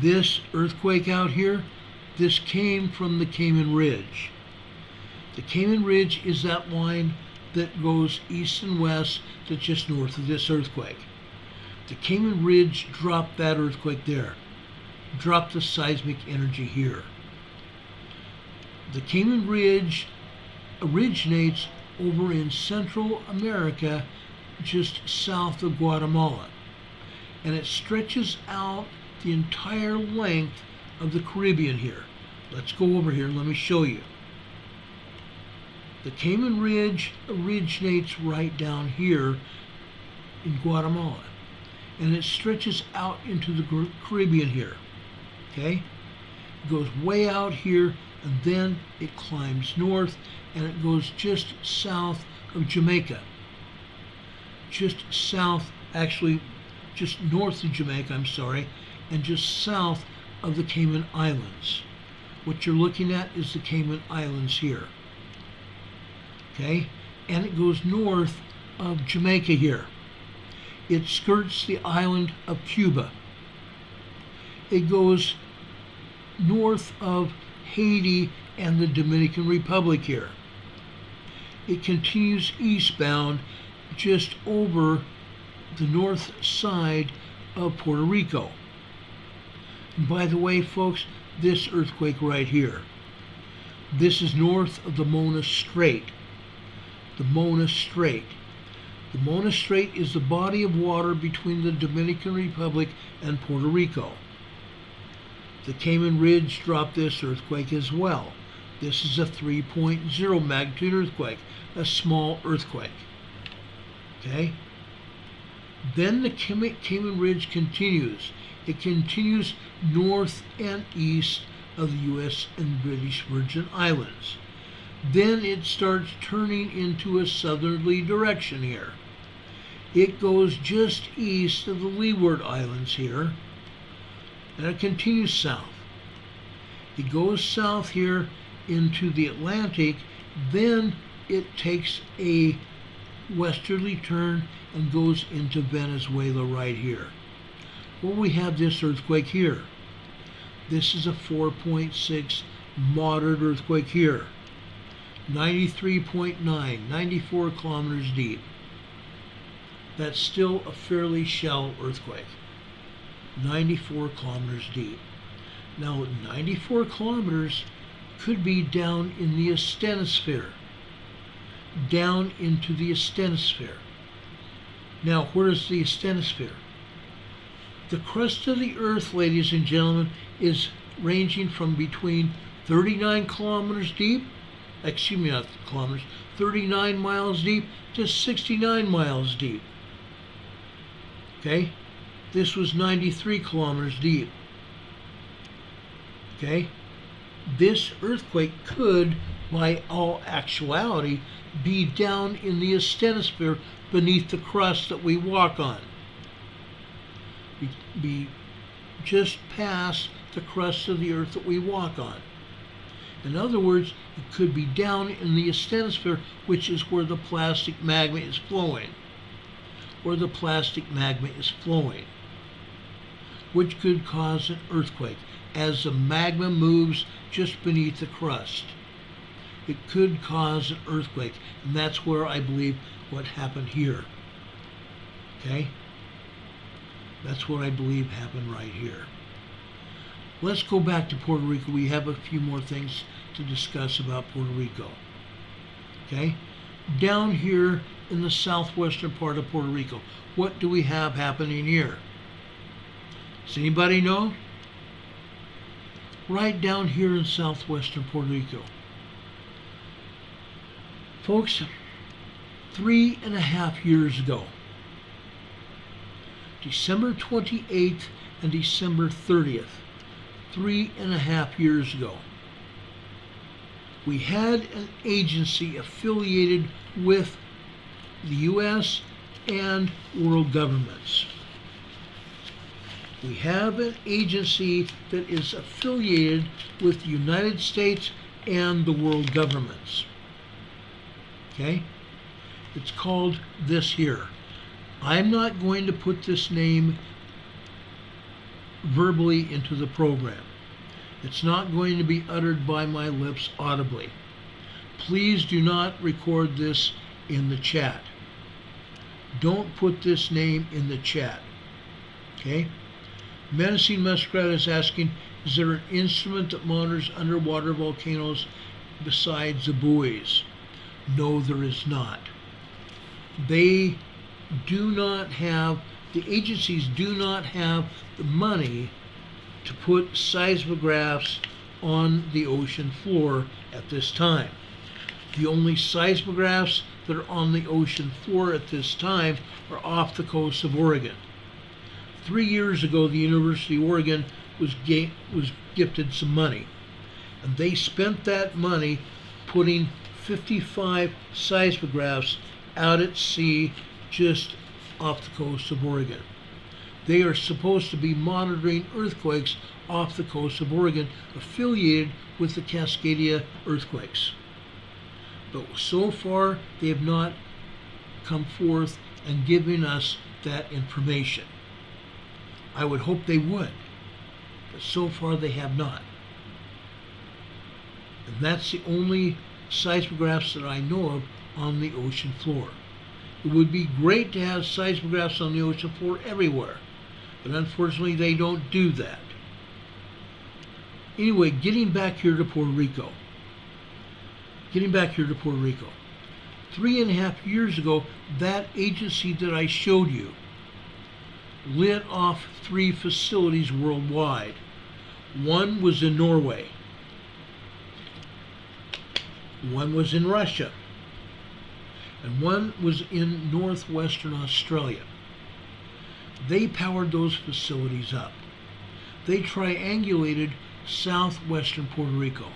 This earthquake out here, this came from the Cayman Ridge. The Cayman Ridge is that line that goes east and west that's just north of this earthquake. The Cayman Ridge dropped that earthquake there, dropped the seismic energy here. The Cayman Ridge originates over in Central America, just south of Guatemala, and it stretches out the entire length of the Caribbean here. Let's go over here, let me show you. The Cayman Ridge originates right down here in Guatemala, and it stretches out into the Caribbean here. Okay? It goes way out here, and then it climbs north, and it goes just south of Jamaica. Just south, actually, just north of Jamaica, I'm sorry, and just south of the Cayman Islands. What you're looking at is the Cayman Islands here. Okay? And it goes north of Jamaica here. It skirts the island of Cuba. It goes north of Haiti and the Dominican Republic here. It continues eastbound just over the north side of Puerto Rico. And by the way, folks, this earthquake right here, this is north of the Mona Strait. The Mona Strait. The Mona Strait is the body of water between the Dominican Republic and Puerto Rico. The Cayman Ridge dropped this earthquake as well. This is a 3.0 magnitude earthquake, a small earthquake. Okay? Then the Cayman Ridge continues. It continues north and east of the U.S. and British Virgin Islands. Then it starts turning into a southerly direction here. It goes just east of the Leeward Islands here, and it continues south. It goes south here into the Atlantic, then it takes a westerly turn and goes into Venezuela right here. Well, we have this earthquake here. This is a 4.6 moderate earthquake here. 93.9, 94 kilometers deep. That's still a fairly shallow earthquake. 94 kilometers deep. Now, 94 kilometers could be down in the asthenosphere. Down into the asthenosphere. Now, where is the asthenosphere? The crust of the earth, ladies and gentlemen, is ranging from between 39 kilometers deep, excuse me, not kilometers, 39 miles deep to 69 miles deep. Okay? This was 93 kilometers deep. Okay? This earthquake could, by all actuality, be down in the asthenosphere beneath the crust that we walk on. Be just past the crust of the earth that we walk on. In other words, it could be down in the asthenosphere, which is where the plastic magma is flowing. Where the plastic magma is flowing. Which could cause an earthquake as the magma moves just beneath the crust. It could cause an earthquake, and that's where I believe what happened here. Okay? That's what I believe happened right here. Let's go back to Puerto Rico. We have a few more things to discuss about Puerto Rico. Okay? Down here in the southwestern part of Puerto Rico, what do we have happening here? Does anybody know? Right down here in southwestern Puerto Rico. Folks, 3.5 years ago, December 28th and December 30th, 3.5 years ago, we had an agency affiliated with the U.S. and world governments. We have an agency that is affiliated with the United States and the world governments. Okay? It's called this here. I'm not going to put this name verbally into the program. It's not going to be uttered by my lips audibly. Please do not record this in the chat. Don't put this name in the chat. Okay? Menacing Muskrat is asking, is there an instrument that monitors underwater volcanoes besides the buoys? No, there is not. They do not have, the agencies do not have the money to put seismographs on the ocean floor at this time. The only seismographs that are on the ocean floor at this time are off the coast of Oregon. 3 years ago, the University of Oregon was gifted some money, and they spent that money putting 55 seismographs out at sea just off the coast of Oregon. They are supposed to be monitoring earthquakes off the coast of Oregon affiliated with the Cascadia earthquakes. But so far, they have not come forth and given us that information. I would hope they would, but so far they have not. And that's the only seismographs that I know of on the ocean floor. It would be great to have seismographs on the ocean floor everywhere, but unfortunately they don't do that. Anyway, getting back here to Puerto Rico. 3.5 years ago, that agency that I showed you lit off 3 facilities worldwide. One was in Norway. One was in Russia. And one was in northwestern Australia. They powered those facilities up. They triangulated southwestern Puerto Rico.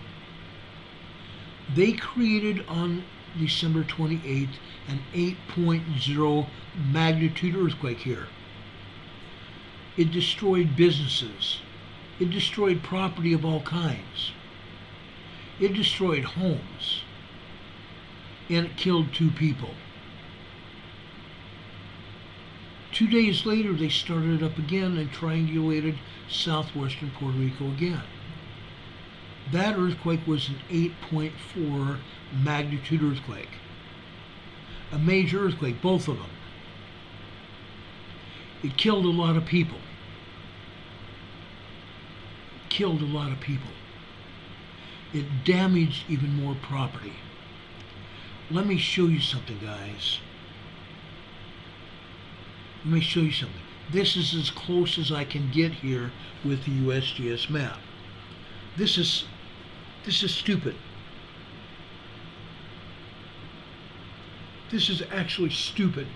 They created on December 28th an 8.0 magnitude earthquake here. It destroyed businesses. It destroyed property of all kinds. It destroyed homes. And it killed 2 people. 2 days later, they started up again and triangulated southwestern Puerto Rico again. That earthquake was an 8.4 magnitude earthquake. A major earthquake, both of them. It killed a lot of people. It damaged even more property. Let me show you something, guys. Let me show you something. This is as close as I can get here with the USGS map. This is stupid. This is actually stupid.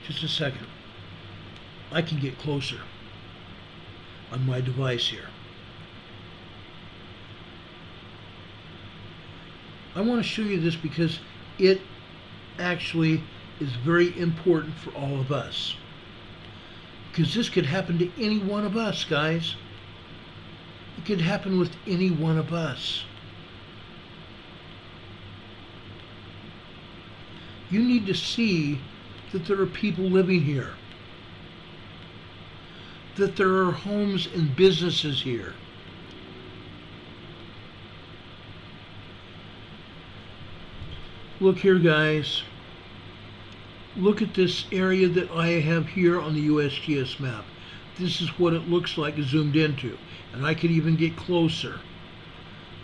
Just a second. I can get closer on my device here. I want to show you this because it actually is very important for all of us. Because this could happen to any one of us, guys. It could happen with any one of us. You need to see that there are people living here. That there are homes and businesses here. Look here, guys. Look at this area that I have here on the USGS map. This is what it looks like zoomed into. And I could even get closer.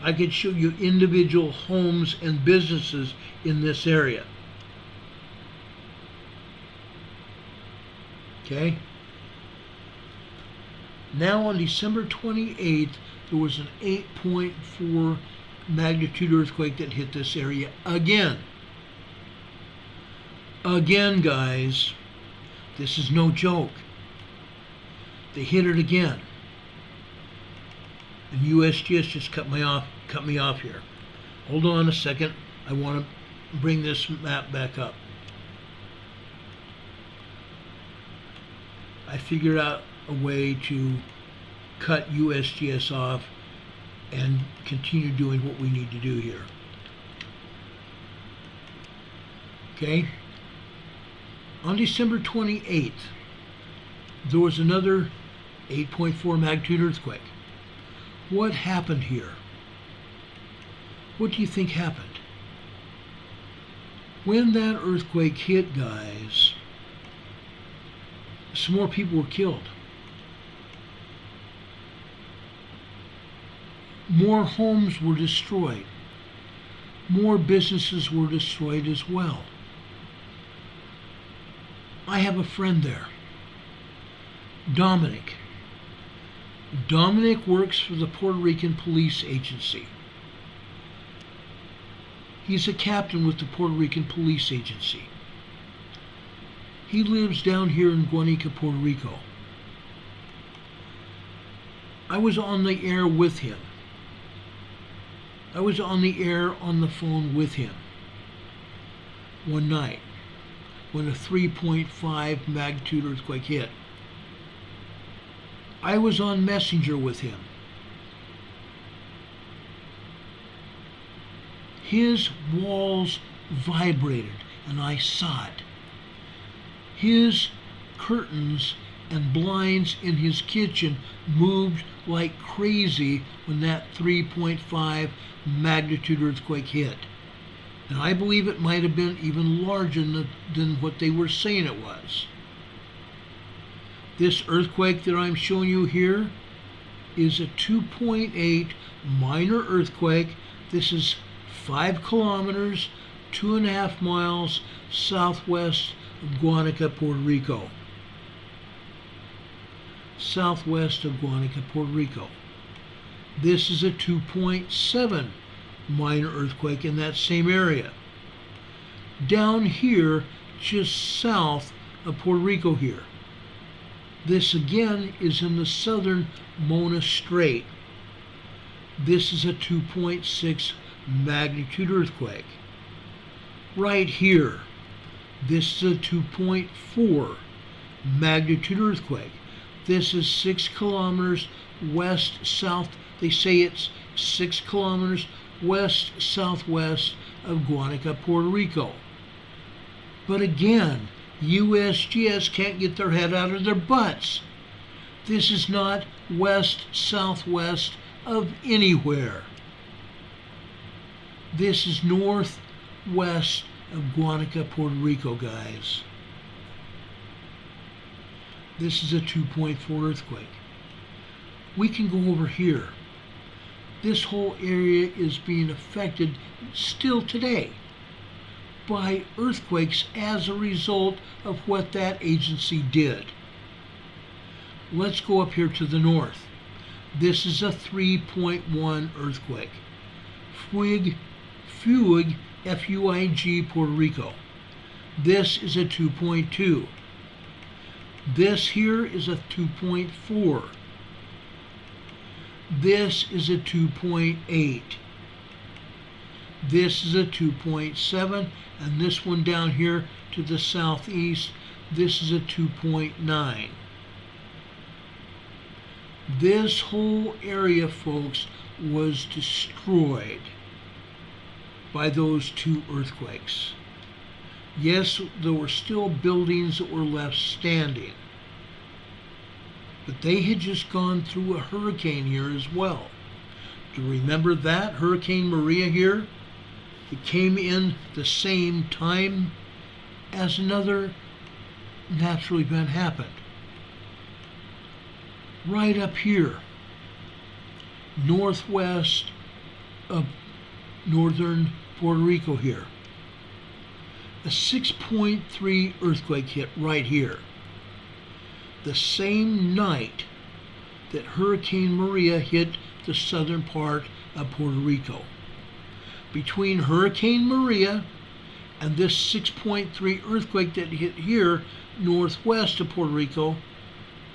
I could show you individual homes and businesses in this area. Okay? Now on December 28th, there was an 8.4 magnitude earthquake that hit this area again. Again, guys. This is no joke. They hit it again. And USGS just cut me off here. Hold on a second. I want to bring this map back up. I figured out a way to cut USGS off and continue doing what we need to do here. Okay? On December 28th, there was another 8.4 magnitude earthquake. What happened here? What do you think happened? When that earthquake hit, guys, some more people were killed. More homes were destroyed. More businesses were destroyed as well. I have a friend there, Dominic. Dominic works for the Puerto Rican Police Agency. He's a captain with the Puerto Rican Police Agency. He lives down here in Guanica, Puerto Rico. I was on the air with him. I was on the air on the phone with him one night when a 3.5 magnitude earthquake hit. I was on Messenger with him. His walls vibrated, and I saw it. His curtains and blinds in his kitchen moved like crazy when that 3.5 magnitude earthquake hit. And I believe it might have been even larger than what they were saying it was. This earthquake that I'm showing you here is a 2.8 minor earthquake. This is 5 kilometers, 2.5 miles southwest of Guanica, Puerto Rico. Southwest of Guanica, Puerto Rico. This is a 2.7 minor earthquake in that same area. Down here, just south of Puerto Rico here. This again is in the southern Mona Strait. This is a 2.6 magnitude earthquake. Right here, this is a 2.4 magnitude earthquake. This is 6 kilometers west-south. They say it's 6 kilometers west-southwest of Guanica, Puerto Rico. But again, USGS can't get their head out of their butts. This is not west-southwest of anywhere. This is northwest of Guanica, Puerto Rico, guys. This is a 2.4 earthquake. We can go over here. This whole area is being affected still today by earthquakes as a result of what that agency did. Let's go up here to the north. This is a 3.1 earthquake. Fuig, F-U-I-G, Puerto Rico. This is a 2.2. This here is a 2.4. This is a 2.8. This is a 2.7, and this one down here to the southeast, this is a 2.9. This whole area, folks, was destroyed by those two earthquakes. Yes, there were still buildings that were left standing, but they had just gone through a hurricane here as well. Do you remember that? Hurricane Maria here? It came in the same time as another natural event happened. Right up here, northwest of northern Puerto Rico here. A 6.3 earthquake hit right here. The same night that Hurricane Maria hit the southern part of Puerto Rico. Between Hurricane Maria and this 6.3 earthquake that hit here northwest of Puerto Rico,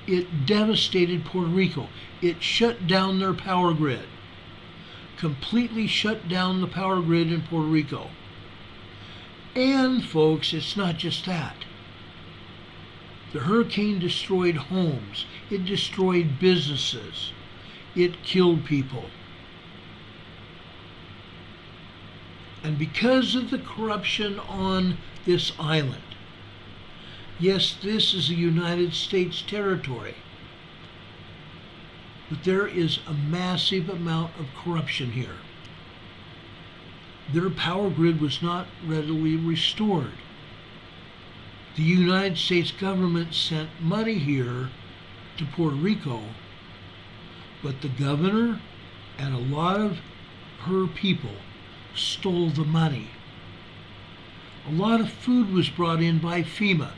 it devastated Puerto Rico. It shut down their power grid. Completely shut down the power grid in Puerto Rico. And folks, it's not just that. The hurricane destroyed homes. It destroyed businesses. It killed people. And because of the corruption on this island, yes, this is a United States territory, but there is a massive amount of corruption here. Their power grid was not readily restored. The United States government sent money here to Puerto Rico, but the governor and a lot of her people stole the money. A lot of food was brought in by FEMA,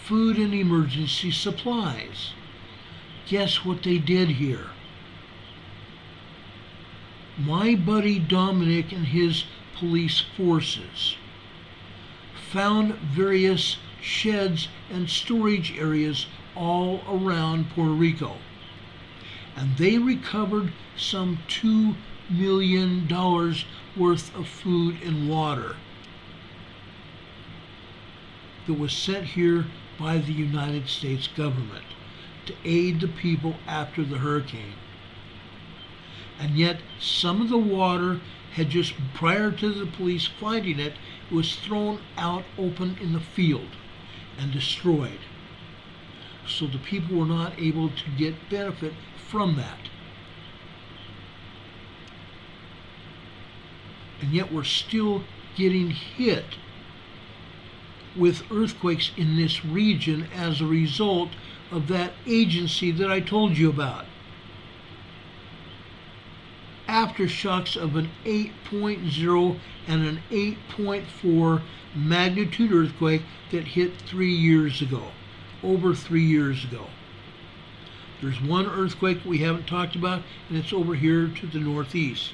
food and emergency supplies. Guess what they did here? My buddy Dominic and his police forces found various sheds and storage areas all around Puerto Rico, and they recovered some $2 million worth of food and water that was sent here by the United States government to aid the people after the hurricane. And yet some of the water had just, prior to the police finding it, was thrown out open in the field and destroyed. So the people were not able to get benefit from that. And yet we're still getting hit with earthquakes in this region as a result of that agency that I told you about. Aftershocks of an 8.0 and an 8.4 magnitude earthquake that hit 3 years ago, over 3 years ago. There's one earthquake we haven't talked about, and it's over here to the northeast.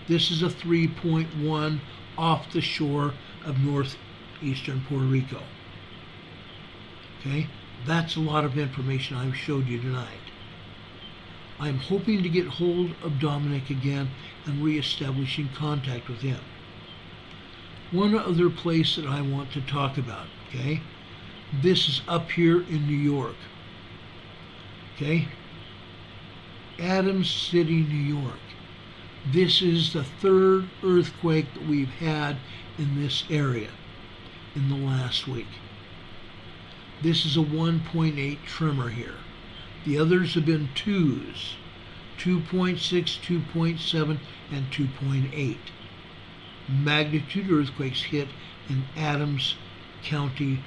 This is a 3.1 off the shore of northeastern Puerto Rico. Okay, that's a lot of information I've showed you tonight. I'm hoping to get hold of Dominic again and reestablishing contact with him. One other place that I want to talk about, okay? This is up here in New York, okay? Adams City, New York. This is the third earthquake that we've had in this area in the last week. This is a 1.8 tremor here. The others have been 2s, 2.6, 2.7, and 2.8. Magnitude earthquakes hit in Adams County,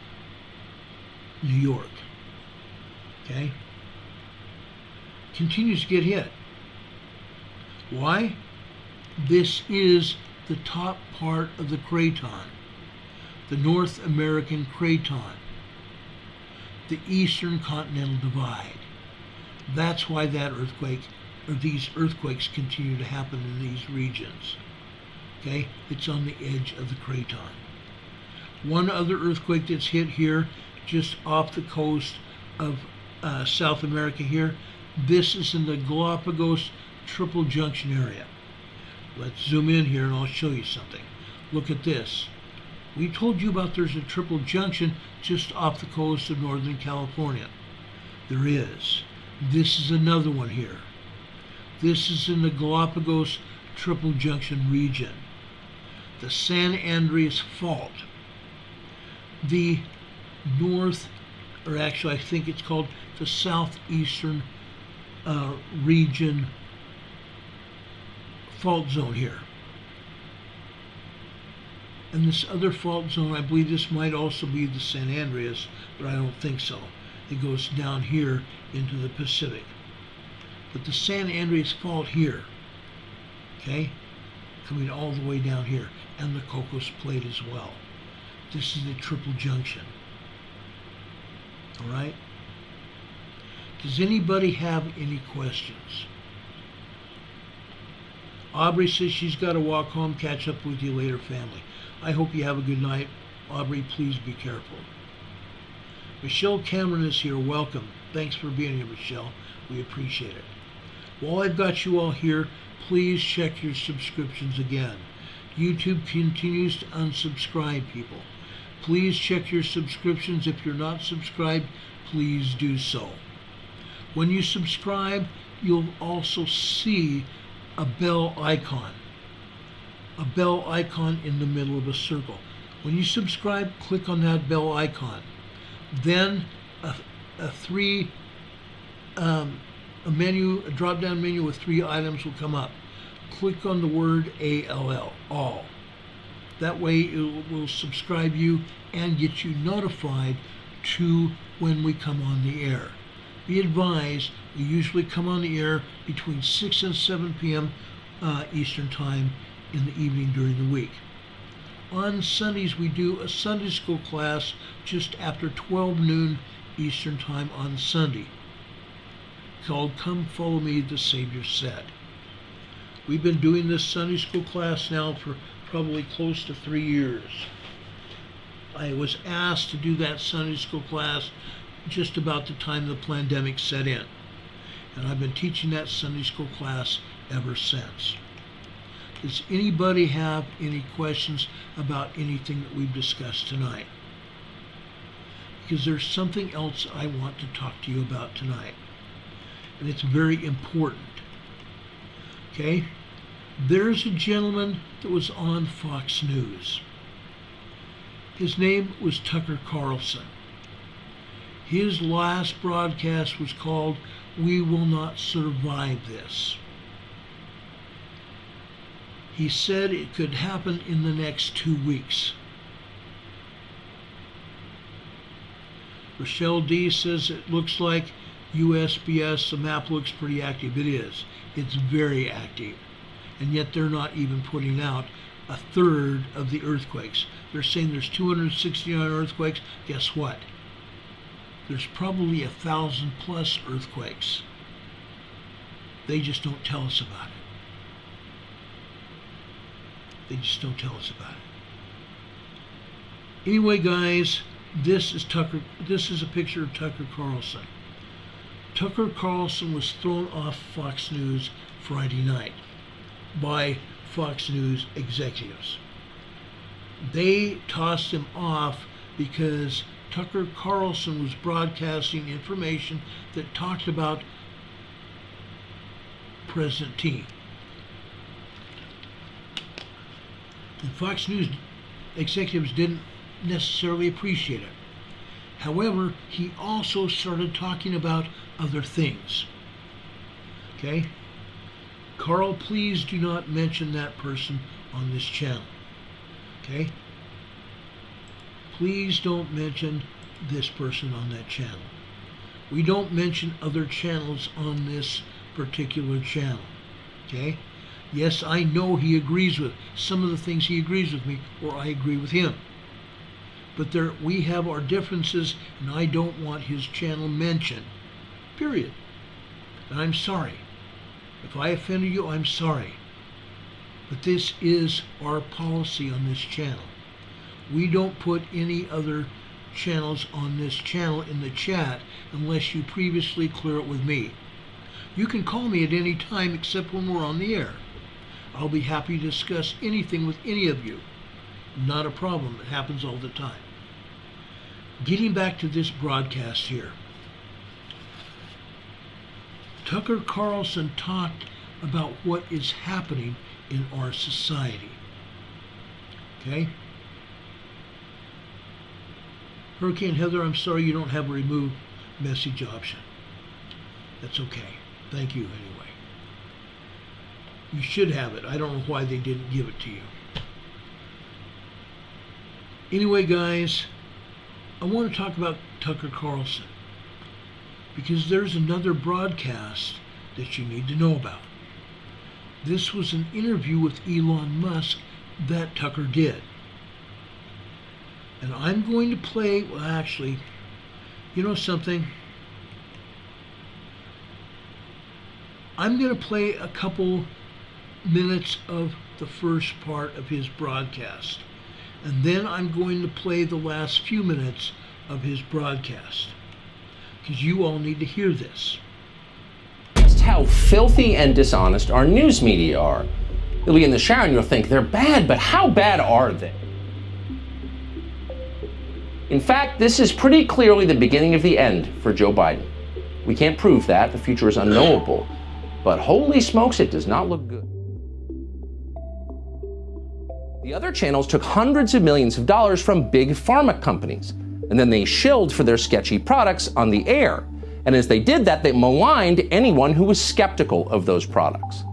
New York. Okay? Continues to get hit. Why? This is the top part of the craton, the North American craton, the Eastern Continental Divide. That's why that earthquake, or these earthquakes, continue to happen in these regions. Okay? It's on the edge of the craton. One other earthquake that's hit here, just off the coast of South America here. This is in the Galapagos Triple Junction area. Let's zoom in here and I'll show you something. Look at this. We told you about there's a triple junction just off the coast of Northern California. There is. This is another one here. This is in the Galapagos Triple Junction region. The San Andreas Fault. The north, or actually I think it's called the southeastern region fault zone here. And this other fault zone, I believe this might also be the San Andreas, but I don't think so. It goes down here into the Pacific. But the San Andreas Fault here, okay, coming all the way down here, and the Cocos Plate as well. This is the triple junction. All right? Does anybody have any questions? Aubrey says she's got to walk home, catch up with you later, family. I hope you have a good night. Aubrey, please be careful. Michelle Cameron is here. Welcome. Thanks for being here, Michelle. We appreciate it. While I've got you all here, please check your subscriptions again. YouTube continues to unsubscribe people. Please check your subscriptions. If you're not subscribed, please do so. When you subscribe, you'll also see a bell icon a bell icon in the middle of a circle. When you subscribe, click on that bell icon. Then a drop-down menu with 3 items will come up. Click on the word ALL, all. That way it will subscribe you and get you notified to when we come on the air. Be advised, we usually come on the air between 6 and 7 p.m. Eastern Time in the evening during the week. On Sundays, we do a Sunday school class just after 12 noon Eastern Time on Sunday, called Come Follow Me, the Savior Said. We've been doing this Sunday school class now for probably close to 3 years. I was asked to do that Sunday school class just about the time the pandemic set in, and I've been teaching that Sunday school class ever since. Does anybody have any questions about anything that we've discussed tonight? Because there's something else I want to talk to you about tonight, and it's very important. Okay? There's a gentleman that was on Fox News. His name was Tucker Carlson. His last broadcast was called We Will Not Survive This. He said it could happen in the next 2 weeks. Rochelle D says it looks like USGS, the map looks pretty active. It is. It's very active. And yet they're not even putting out a third of the earthquakes. They're saying there's 269 earthquakes. Guess what? There's probably 1,000 plus earthquakes. They just don't tell us about it. They just don't tell us about it. Anyway, guys, this is a picture of Tucker Carlson. Tucker Carlson was thrown off Fox News Friday night by Fox News executives. They tossed him off because Tucker Carlson was broadcasting information that talked about President T. And Fox News executives didn't necessarily appreciate it. However, he also started talking about other things. Okay? Carl, please do not mention that person on this channel. Okay? Please don't mention this person on that channel. We don't mention other channels on this particular channel. Okay? Yes, I know he agrees with some of the things he agrees with me, or I agree with him. But we have our differences, and I don't want his channel mentioned. Period. And I'm sorry. If I offended you, I'm sorry. But this is our policy on this channel. We don't put any other channels on this channel in the chat unless you previously clear it with me. You can call me at any time except when we're on the air. I'll be happy to discuss anything with any of you. Not a problem. It happens all the time. Getting back to this broadcast here. Tucker Carlson talked about what is happening in our society. Okay? Hurricane Heather, I'm sorry you don't have a remove message option. That's okay. Thank you anyway. You should have it. I don't know why they didn't give it to you. Anyway, guys, I want to talk about Tucker Carlson because there's another broadcast that you need to know about. This was an interview with Elon Musk that Tucker did. And I'm going to play, well, actually, you know something? I'm going to play a couple minutes of the first part of his broadcast. And then I'm going to play the last few minutes of his broadcast. Because you all need to hear this. Just how filthy and dishonest our news media are. You'll be in the shower and you'll think they're bad, but how bad are they? In fact, this is pretty clearly the beginning of the end for Joe Biden. We can't prove that, the future is unknowable, but holy smokes, it does not look good. The other channels took hundreds of millions of dollars from big pharma companies, and then they shilled for their sketchy products on the air. And as they did that, they maligned anyone who was skeptical of those products.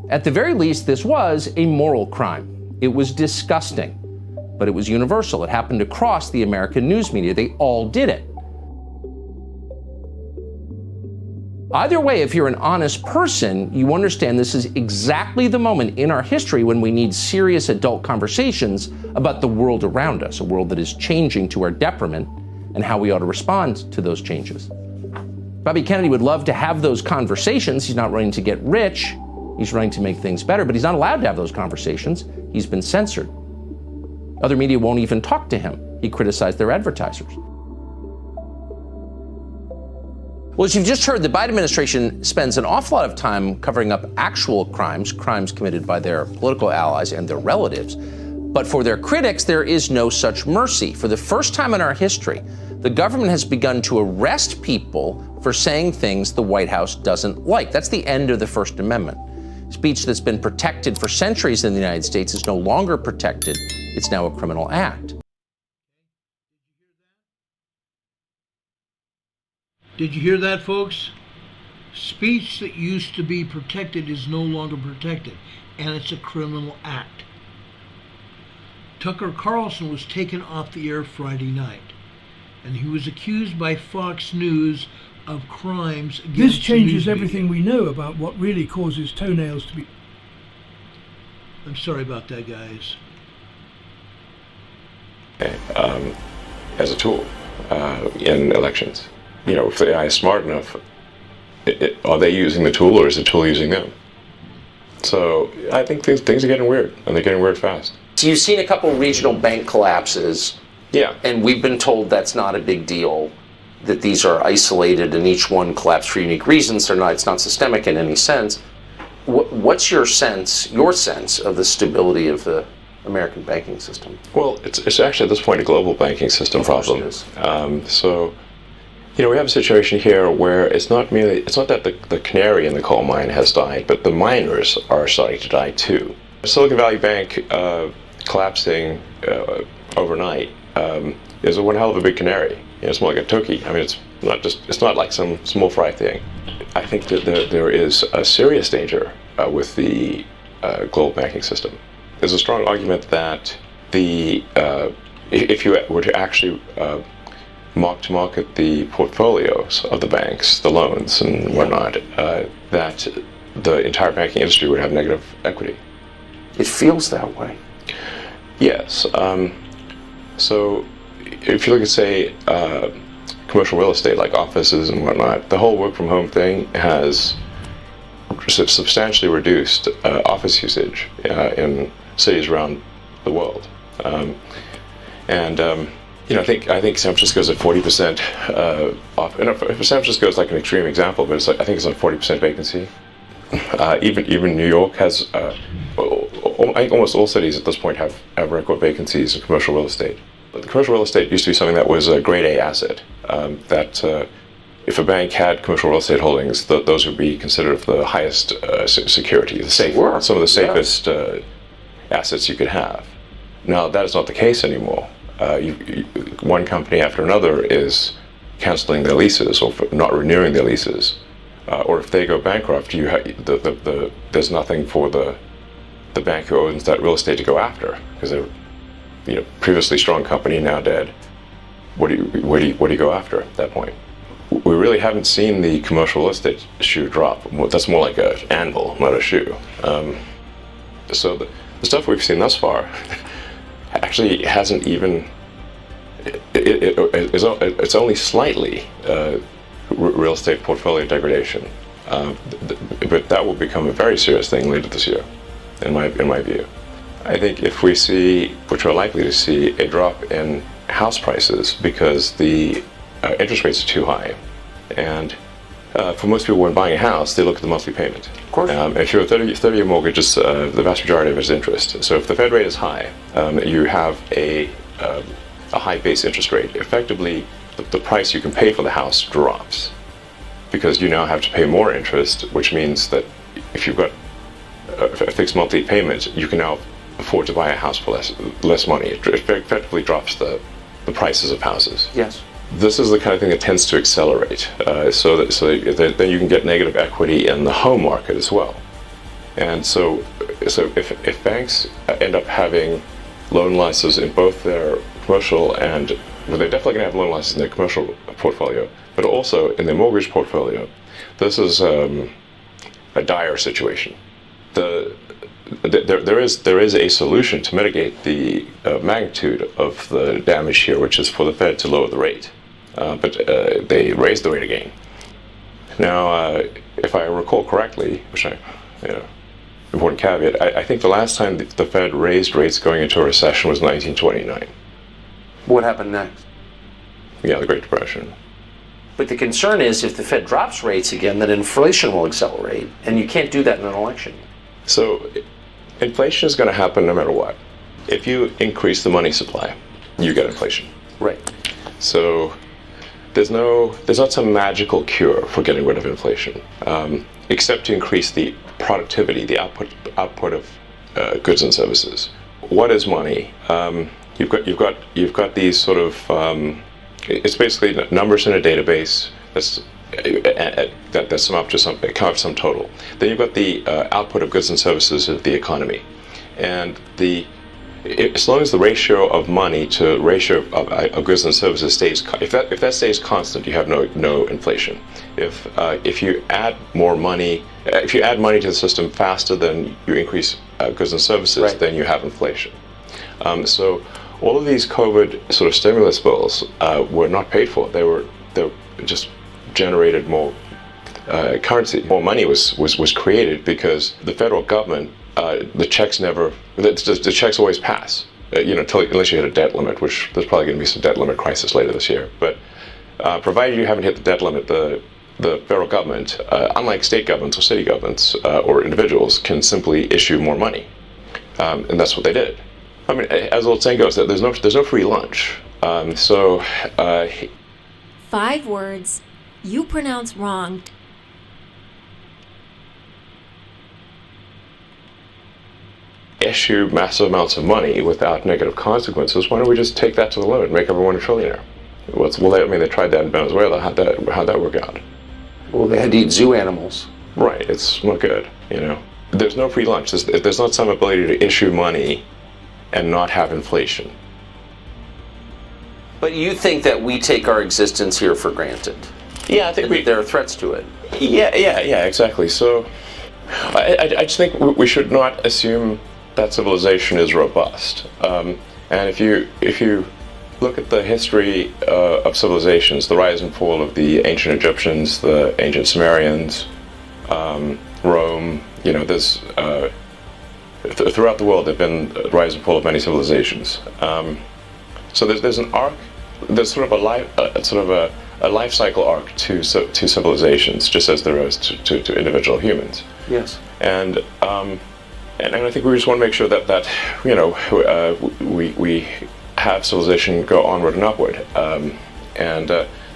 At the very least, this was a moral crime. It was disgusting, but it was universal. It happened across the American news media. They all did it. Either way, if you're an honest person, you understand this is exactly the moment in our history when we need serious adult conversations about the world around us, a world that is changing to our detriment, and how we ought to respond to those changes. Bobby Kennedy would love to have those conversations. He's not running to get rich. He's running to make things better, but he's not allowed to have those conversations. He's been censored. Other media won't even talk to him. He criticized their advertisers. Well, as you've just heard, the Biden administration spends an awful lot of time covering up actual crimes committed by their political allies and their relatives. But for their critics, there is no such mercy. For the first time in our history, the government has begun to arrest people for saying things the White House doesn't like. That's the end of the First Amendment. Speech that's been protected for centuries in the United States is no longer protected. It's now a criminal act. Did you hear that, folks? Speech that used to be protected is no longer protected, and it's a criminal act. Tucker Carlson was taken off the air Friday night, and he was accused by Fox News of crimes against This changes the news everything media. we know about what really causes toenails to be... I'm sorry about that, guys. As a tool in elections. You know, if the AI is smart enough, are they using the tool or is the tool using them? So I think things are getting weird, and they're getting weird fast. So you've seen a couple regional bank collapses. Yeah. And we've been told that's not a big deal, that these are isolated and each one collapsed for unique reasons. It's not systemic in any sense. What's your sense of the stability of the American banking system? Well, it's actually at this point a global banking system problem. So, you know, we have a situation here where it's not that the canary in the coal mine has died, but the miners are starting to die too. Silicon Valley Bank collapsing overnight is one hell of a big canary. You know, it's more like a turkey. I mean, it's not like some small fry thing. I think that there is a serious danger with the global banking system. There's a strong argument that if you were to actually mark-to-market the portfolios of the banks, the loans and whatnot, that the entire banking industry would have negative equity. It feels that way. Yes. So if you look at, say, commercial real estate like offices and whatnot, the whole work-from-home thing has substantially reduced office usage in cities around the world. You know, I think San Francisco is at 40% off. And San Francisco is like an extreme example, but I think it's on 40% vacancy. Even New York has. I think almost all cities at this point have record vacancies in commercial real estate. But the commercial real estate used to be something that was a grade A asset. If a bank had commercial real estate holdings, those would be considered the highest security, some of the safest assets you could have. Now that is not the case anymore. One company after another is canceling their leases or not renewing their leases, or if they go bankrupt, there's nothing for the bank who owns that real estate to go after because they're previously strong company now dead. What do you go after at that point? We really haven't seen the commercial real estate shoe drop. That's more like an anvil, not a shoe. So the stuff we've seen thus far actually hasn't even. It's only slightly real estate portfolio degradation, but that will become a very serious thing later this year, in my view. I think if we see, which we're likely to see, a drop in house prices because the interest rates are too high, and for most people when buying a house, they look at the monthly payment. Of course. If you're a 30-year mortgage, the vast majority of it is interest. So if the Fed rate is high, you have a high base interest rate. Effectively, the price you can pay for the house drops because you now have to pay more interest, which means that if you've got a fixed monthly payment, you can now afford to buy a house for less money. It effectively drops the prices of houses. Yes. This is the kind of thing that tends to accelerate, so that then you can get negative equity in the home market as well. And so if banks end up having loan losses in both their commercial and, well, they're definitely going to have loan losses in their commercial portfolio, but also in their mortgage portfolio, this is a dire situation. There is a solution to mitigate the magnitude of the damage here, which is for the Fed to lower the rate. But they raised the rate again. Now, if I recall correctly, which important caveat, I think the last time the Fed raised rates going into a recession was 1929. What happened next? Yeah, the Great Depression. But the concern is if the Fed drops rates again, then inflation will accelerate, and you can't do that in an election. So inflation is going to happen no matter what. If you increase the money supply, you get inflation. Right. So there's not some magical cure for getting rid of inflation, except to increase the productivity, the output of goods and services. What is money? You've got these sort of it's basically numbers in a database that sum up to some total. Then you've got the output of goods and services of the economy, and as long as the ratio of money to ratio of goods and services stays, if that stays constant, you have no inflation. If you add more money, if you add money to the system faster than you increase goods and services, right, then you have inflation. So all of these COVID sort of stimulus bills were not paid for. They just generated more currency. More money was created because the federal government, the checks always pass. Unless you hit a debt limit, which there's probably going to be some debt limit crisis later this year. But provided you haven't hit the debt limit, the federal government, unlike state governments or city governments or individuals, can simply issue more money, and that's what they did. I mean, as the old saying goes, that there's no free lunch. 5 words you pronounce wrong. Issue massive amounts of money without negative consequences. Why don't we just take that to the limit, make everyone a trillionaire? They tried that in Venezuela. How'd that work out? Well, they had to eat zoo animals. Right. It's not good. There's no free lunch. There's not some ability to issue money and not have inflation. But you think that we take our existence here for granted? Yeah, I think there are threats to it. Yeah, exactly. So, I just think we should not assume that civilization is robust. And if you look at the history of civilizations, the rise and fall of the ancient Egyptians, the ancient Sumerians, Rome, there's throughout the world there've been the rise and fall of many civilizations. So there's an arc, there's sort of a life cycle arc to civilizations, just as there is to individual humans. Yes. And I think we just want to make sure that we have civilization go onward and upward.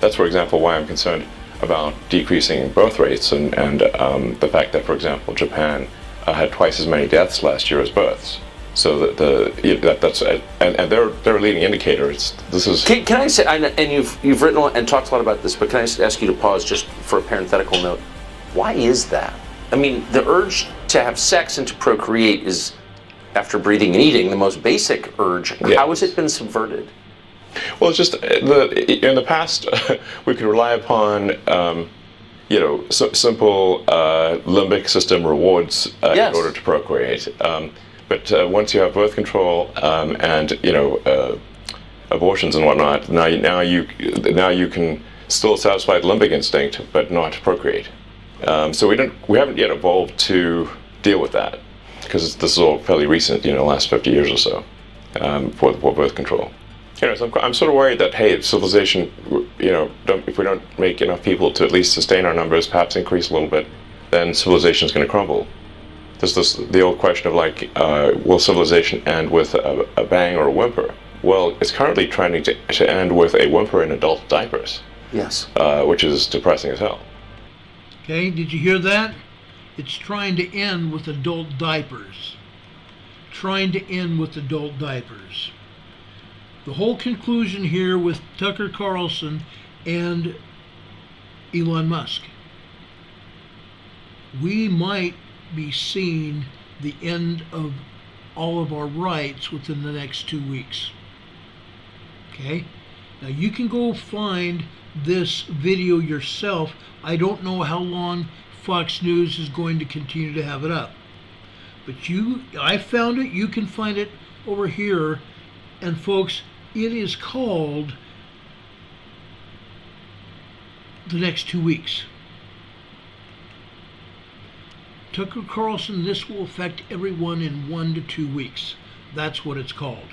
That's, for example, why I'm concerned about decreasing birth rates and the fact that, for example, Japan had twice as many deaths last year as births. So that's they're a leading indicator. Can I say, and you've written and talked a lot about this, but can I just ask you to pause just for a parenthetical note? Why is that? I mean, the urge to have sex and to procreate is, after breathing and eating, the most basic urge. Yes. How has it been subverted? Well, it's just in the past we could rely upon simple limbic system rewards Yes. in order to procreate. But once you have birth control and abortions and whatnot, now you can still satisfy the limbic instinct, but not procreate. So we haven't yet evolved to deal with that, because this is all fairly recent, last 50 years or so, for birth control. So I'm sort of worried that, hey, civilization, if we don't make enough people to at least sustain our numbers, perhaps increase a little bit, then civilization is going to crumble. There's the old question of will civilization end with a bang or a whimper? Well, it's currently trying to end with a whimper in adult diapers. Yes. Which is depressing as hell. Okay, did you hear that? It's trying to end with adult diapers. trying to end with adult diapers. The whole conclusion here with Tucker Carlson and Elon Musk. We might be seeing the end of all of our rights within the next 2 weeks. Okay? Now you can go find this video yourself. I don't know how long Fox News is going to continue to have it up. But I found it, you can find it over here. And folks, it is called The Next 2 Weeks. Tucker Carlson, this will affect everyone in 1 to 2 weeks. That's what it's called.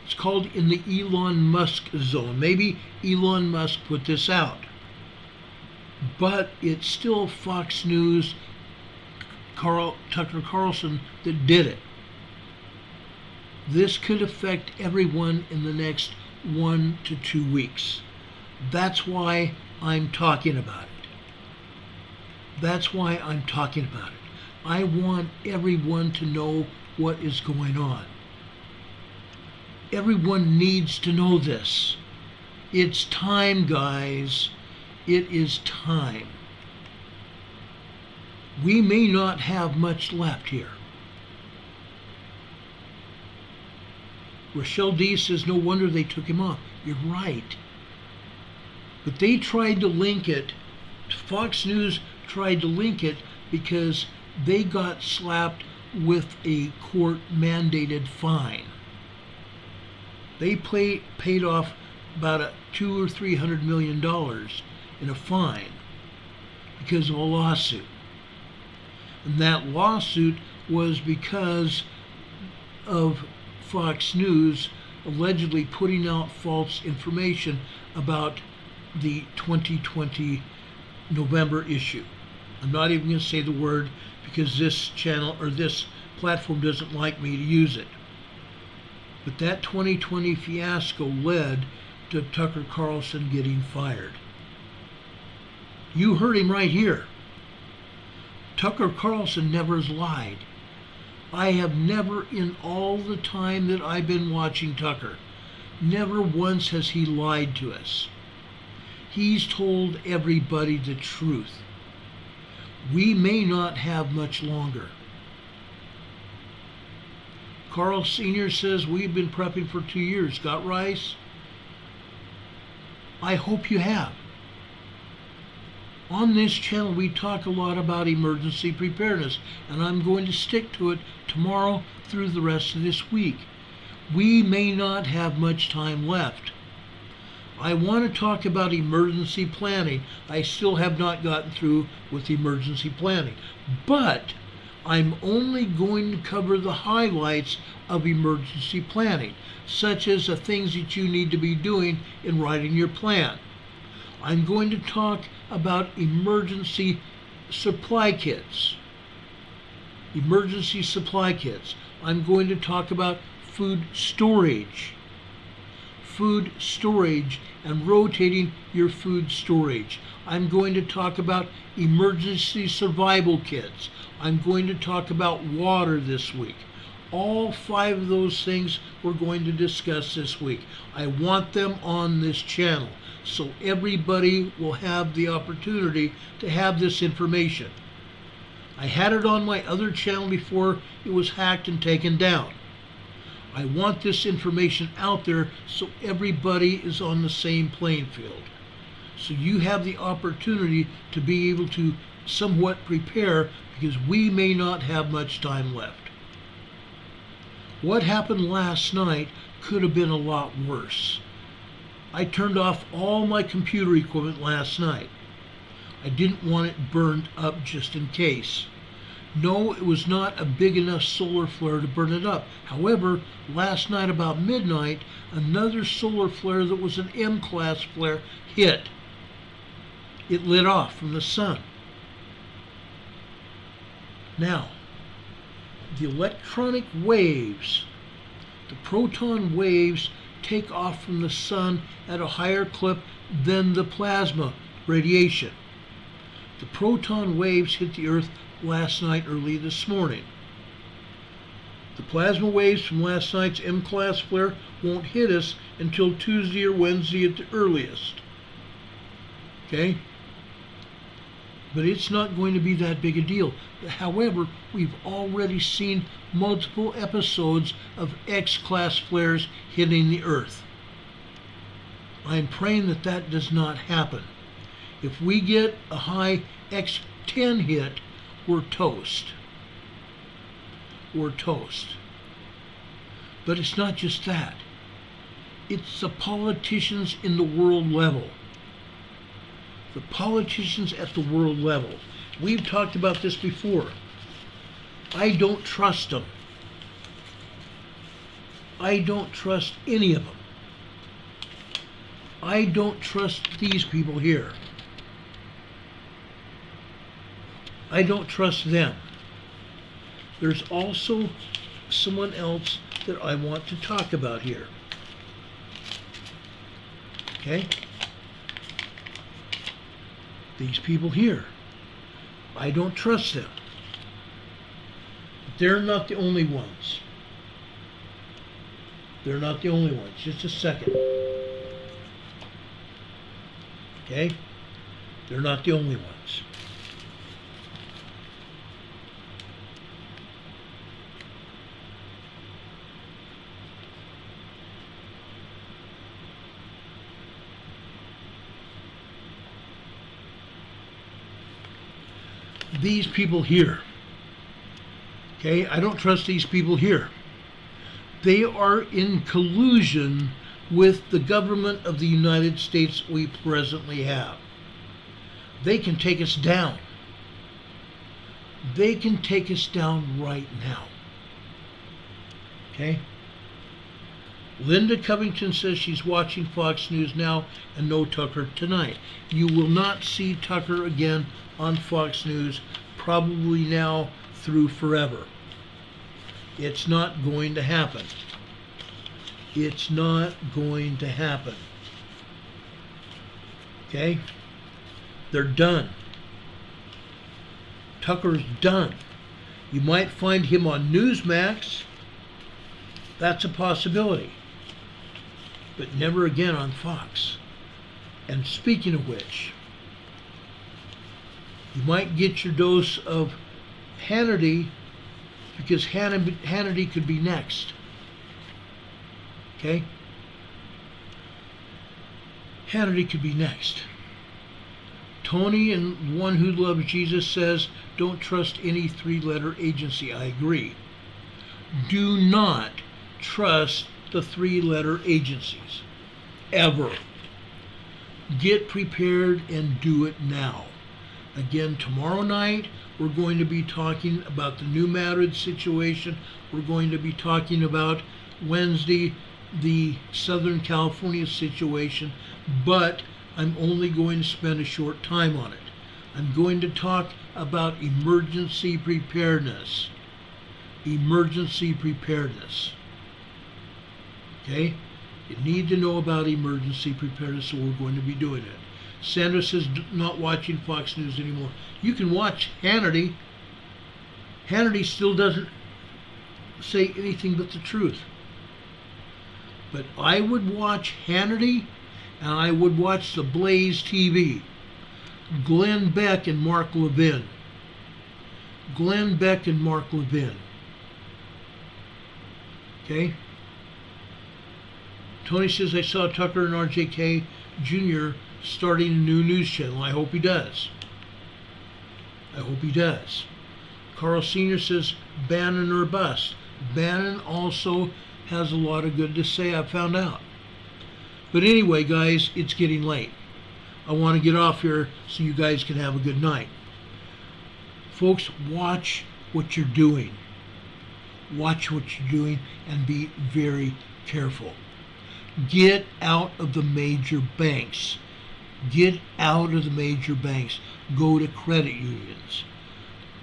It's called In the Elon Musk Zone. Maybe Elon Musk put this out. But it's still Fox News, Tucker Carlson that did it. This could affect everyone in the next 1 to 2 weeks. That's why I'm talking about it. That's why I'm talking about it. I want everyone to know what is going on. Everyone needs to know this. It's time, guys. It is time. We may not have much left here. Rochelle D says, no wonder they took him off. You're right. But they tried to link it. Fox News tried to link it because they got slapped with a court-mandated fine. They paid off about $200 or $300 million in a fine because of a lawsuit. And that lawsuit was because of Fox News allegedly putting out false information about the 2020 November issue. I'm not even going to say the word because this channel or this platform doesn't like me to use it. But that 2020 fiasco led to Tucker Carlson getting fired. You heard him right here. Tucker Carlson never has lied. I have never, in all the time that I've been watching Tucker, never once has he lied to us. He's told everybody the truth. We may not have much longer. Carl Sr. says, we've been prepping for 2 years. Got rice? I hope you have. On this channel, we talk a lot about emergency preparedness, and I'm going to stick to it tomorrow through the rest of this week. We may not have much time left. I want to talk about emergency planning. I still have not gotten through with emergency planning, but I'm only going to cover the highlights of emergency planning, such as the things that you need to be doing in writing your plan. I'm going to talk about emergency supply kits. Emergency supply kits. I'm going to talk about food storage. Food storage and rotating your food storage. I'm going to talk about emergency survival kits. I'm going to talk about water this week. All 5 of those things we're going to discuss this week. I want them on this channel so everybody will have the opportunity to have this information. I had it on my other channel before it was hacked and taken down. I want this information out there so everybody is on the same playing field. So you have the opportunity to be able to somewhat prepare because we may not have much time left. What happened last night could have been a lot worse. I turned off all my computer equipment last night. I didn't want it burned up just in case. No, it was not a big enough solar flare to burn it up. However, last night about midnight, another solar flare that was an M-class flare hit. It lit off from the sun. Now, the electronic waves, the proton waves, take off from the sun at a higher clip than the plasma radiation. The proton waves hit the Earth last night, early this morning. The plasma waves from last night's M-class flare won't hit us until Tuesday or Wednesday at the earliest. Okay? But it's not going to be that big a deal. However, we've already seen multiple episodes of X-class flares hitting the Earth. I'm praying that that does not happen. If we get a high X10 hit, we're toast. We're toast. But it's not just that. It's the politicians in the world level. The politicians at the world level. We've talked about this before. I don't trust them. I don't trust any of them. I don't trust these people here. I don't trust them. There's also someone else that I want to talk about here. Okay? These people here. I don't trust them. They're not the only ones. They're not the only ones. Just a second. Okay? They're not the only ones. These people here. Okay, I don't trust these people here. They are in collusion with the government of the United States we presently have. They can take us down. They can take us down right now. Okay? Linda Covington says she's watching Fox News now and no Tucker tonight. You will not see Tucker again on Fox News, probably now through forever. It's not going to happen. It's not going to happen. Okay? They're done. Tucker's done. You might find him on Newsmax. That's a possibility. But never again on Fox. And speaking of which, you might get your dose of Hannity, because Hannity could be next. Okay? Hannity could be next. Tony, and one who loves Jesus, says, don't trust any three-letter agency. I agree. Do not trust the three-letter agencies. Ever. Get prepared and do it now. Again, tomorrow night, we're going to be talking about the New Madrid situation. We're going to be talking about Wednesday, the Southern California situation, but I'm only going to spend a short time on it. I'm going to talk about emergency preparedness. Emergency preparedness. Okay? You need to know about emergency preparedness, so we're going to be doing it. Sandra says not watching Fox News anymore. You can watch Hannity. Hannity still doesn't say anything but the truth. But I would watch Hannity, and I would watch the Blaze TV. Glenn Beck and Mark Levin. Glenn Beck and Mark Levin. Okay? Tony says, I saw Tucker and RJK Jr. starting a new news channel. I hope he does. I hope he does. Carl Sr. says, Bannon or bust. Bannon also has a lot of good to say, I've found out. But anyway, guys, it's getting late. I want to get off here so you guys can have a good night. Folks, watch what you're doing. Watch what you're doing and be very careful. Get out of the major banks. Get out of the major banks. Go to credit unions.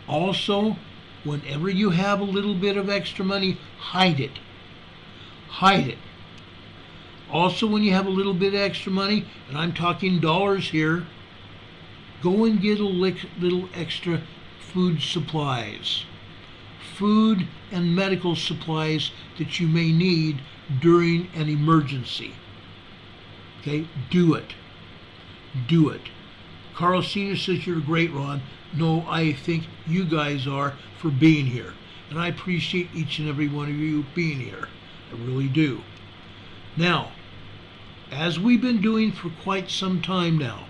Also, whenever you have a little bit of extra money, hide it. Hide it. Also, when you have a little bit of extra money, and I'm talking dollars here, go and get a little extra food supplies. food and medical supplies that you may need during an emergency. Okay, do it. Do it. Carl Sr. says you're great, Ron. No, I think you guys are for being here. And I appreciate each and every one of you being here. I really do. Now, as we've been doing for quite some time now,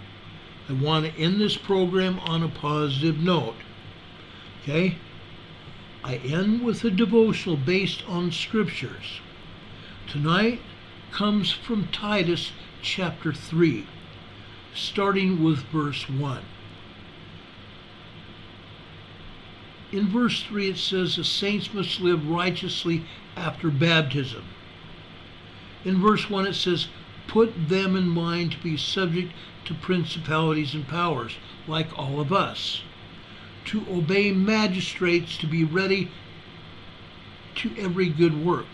I want to end this program on a positive note. Okay? I end with a devotional based on scriptures. Tonight comes from Titus chapter 3, starting with verse 1. In verse 3 it says, the saints must live righteously after baptism. In verse 1 it says, put them in mind to be subject to principalities and powers, like all of us, to obey magistrates, to be ready to every good work.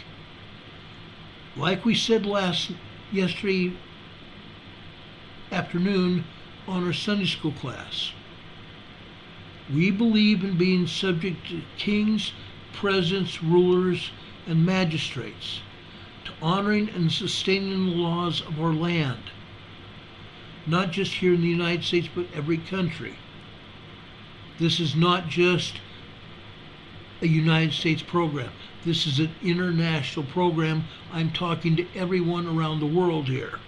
Like we said yesterday afternoon on our Sunday school class, we believe in being subject to kings, presidents, rulers, and magistrates, to honoring and sustaining the laws of our land, not just here in the United States, but every country. This is not just a United States program. This is an international program. I'm talking to everyone around the world here.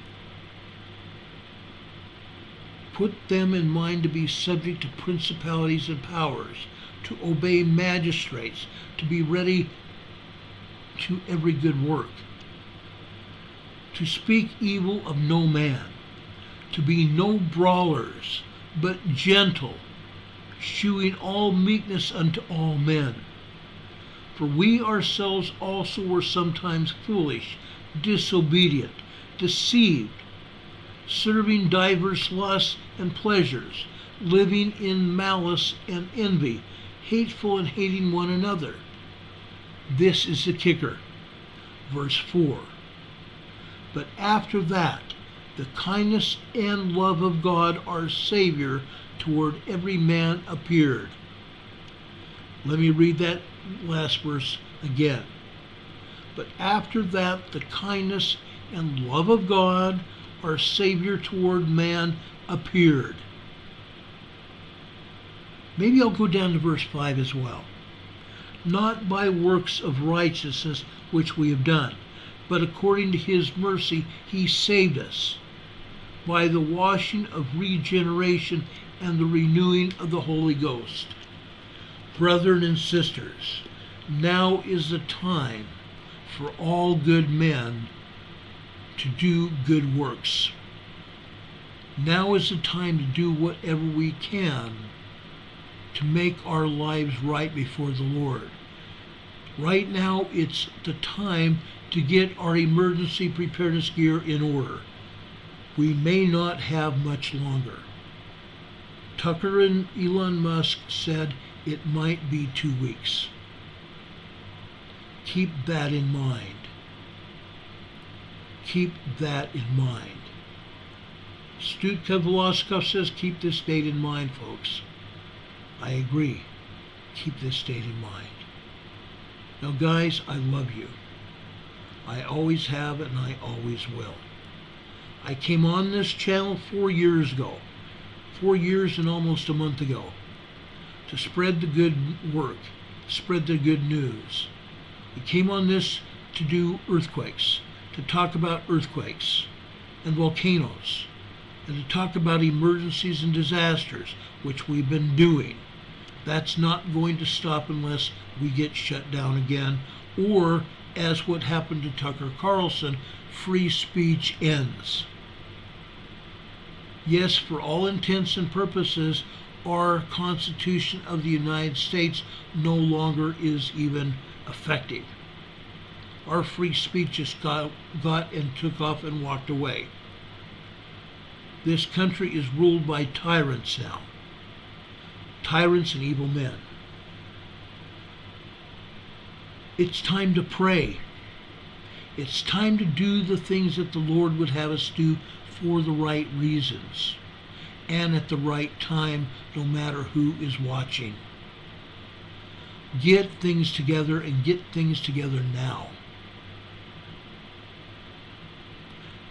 Put them in mind to be subject to principalities and powers, to obey magistrates, to be ready to every good work, to speak evil of no man, to be no brawlers, but gentle, shewing all meekness unto all men. For we ourselves also were sometimes foolish, disobedient, deceived, serving divers lusts and pleasures, living in malice and envy, hateful and hating one another. This is the kicker. Verse 4. But after that, the kindness and love of God our Savior toward every man appeared. Let me read that last verse again. But after that, the kindness and love of God our Savior toward man appeared. Maybe I'll go down to verse 5 as well. Not by works of righteousness which we have done, but according to his mercy he saved us, by the washing of regeneration and the renewing of the Holy Ghost. Brethren and sisters, now is the time for all good men to do good works. Now is the time to do whatever we can to make our lives right before the Lord. Right now, it's the time to get our emergency preparedness gear in order. We may not have much longer. Tucker and Elon Musk said it might be 2 weeks. Keep that in mind. Keep that in mind. Stutka Veloskov says keep this date in mind, folks. I agree. Keep this date in mind. Now, guys, I love you. I always have and I always will. I came on this channel 4 years ago. 4 years and almost a month ago. To spread the good work. Spread the good news. I came on this to do earthquakes. To talk about earthquakes and volcanoes, and to talk about emergencies and disasters, which we've been doing. That's not going to stop unless we get shut down again, or, as what happened to Tucker Carlson, free speech ends. Yes, for all intents and purposes, our Constitution of the United States no longer is even effective. Our free speech just got and took off and walked away. This country is ruled by tyrants now. Tyrants and evil men. It's time to pray. It's time to do the things that the Lord would have us do for the right reasons and at the right time, no matter who is watching. Get things together and get things together now.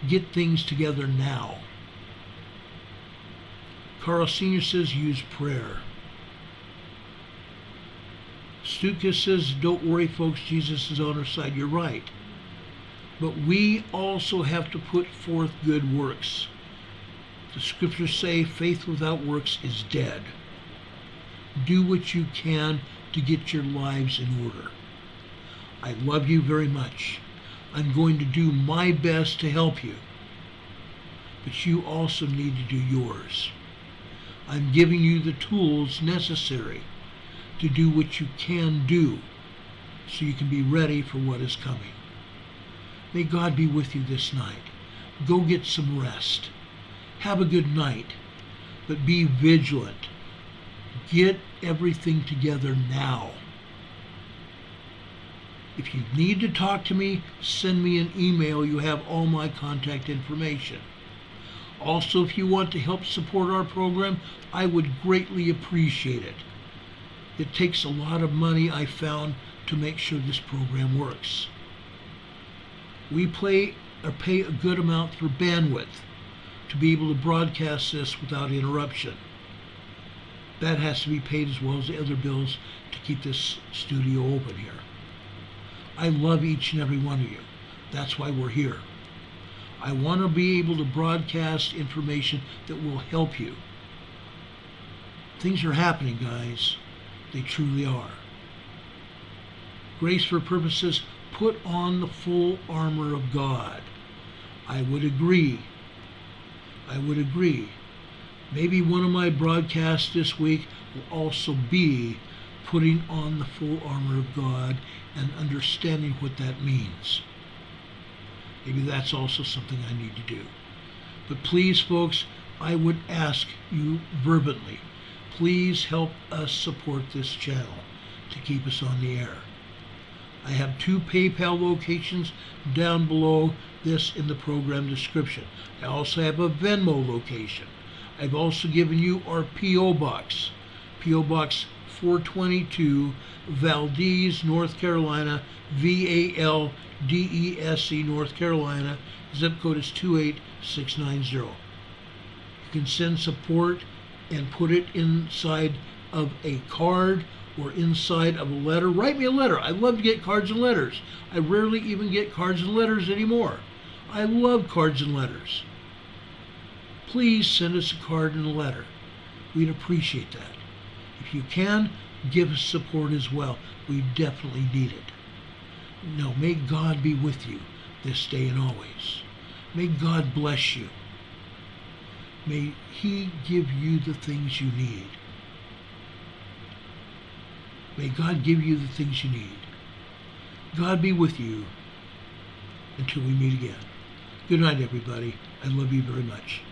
Get things together now. Carl Sr. says use prayer. Stuka says, don't worry, folks, Jesus is on our side. You're right. But we also have to put forth good works. The scriptures say faith without works is dead. Do what you can to get your lives in order. I love you very much. I'm going to do my best to help you. But you also need to do yours. I'm giving you the tools necessary to do what you can do so you can be ready for what is coming. May God be with you this night. Go get some rest. Have a good night, but be vigilant. Get everything together now. If you need to talk to me, send me an email. You have all my contact information. Also, if you want to help support our program, I would greatly appreciate it. It takes a lot of money, I found, to make sure this program works. We pay a good amount for bandwidth to be able to broadcast this without interruption. That has to be paid as well as the other bills to keep this studio open here. I love each and every one of you. That's why we're here. I want to be able to broadcast information that will help you. Things are happening, guys. They truly are. Grace for purposes, put on the full armor of God. I would agree. I would agree. Maybe one of my broadcasts this week will also be putting on the full armor of God and understanding what that means. Maybe that's also something I need to do. But please, folks, I would ask you fervently, please help us support this channel to keep us on the air. I have 2 PayPal locations down below this in the program description. I also have a Venmo location. I've also given you our P.O. Box. P.O. Box 422, Valdese, North Carolina, Valdese, North Carolina. Zip code is 28690. You can send support and put it inside of a card or inside of a letter. Write me a letter. I love to get cards and letters. I rarely even get cards and letters anymore. I love cards and letters. Please send us a card and a letter. We'd appreciate that. If you can, give us support as well. We definitely need it. Now, may God be with you this day and always. May God bless you. May He give you the things you need. May God give you the things you need. God be with you until we meet again. Good night, everybody. I love you very much.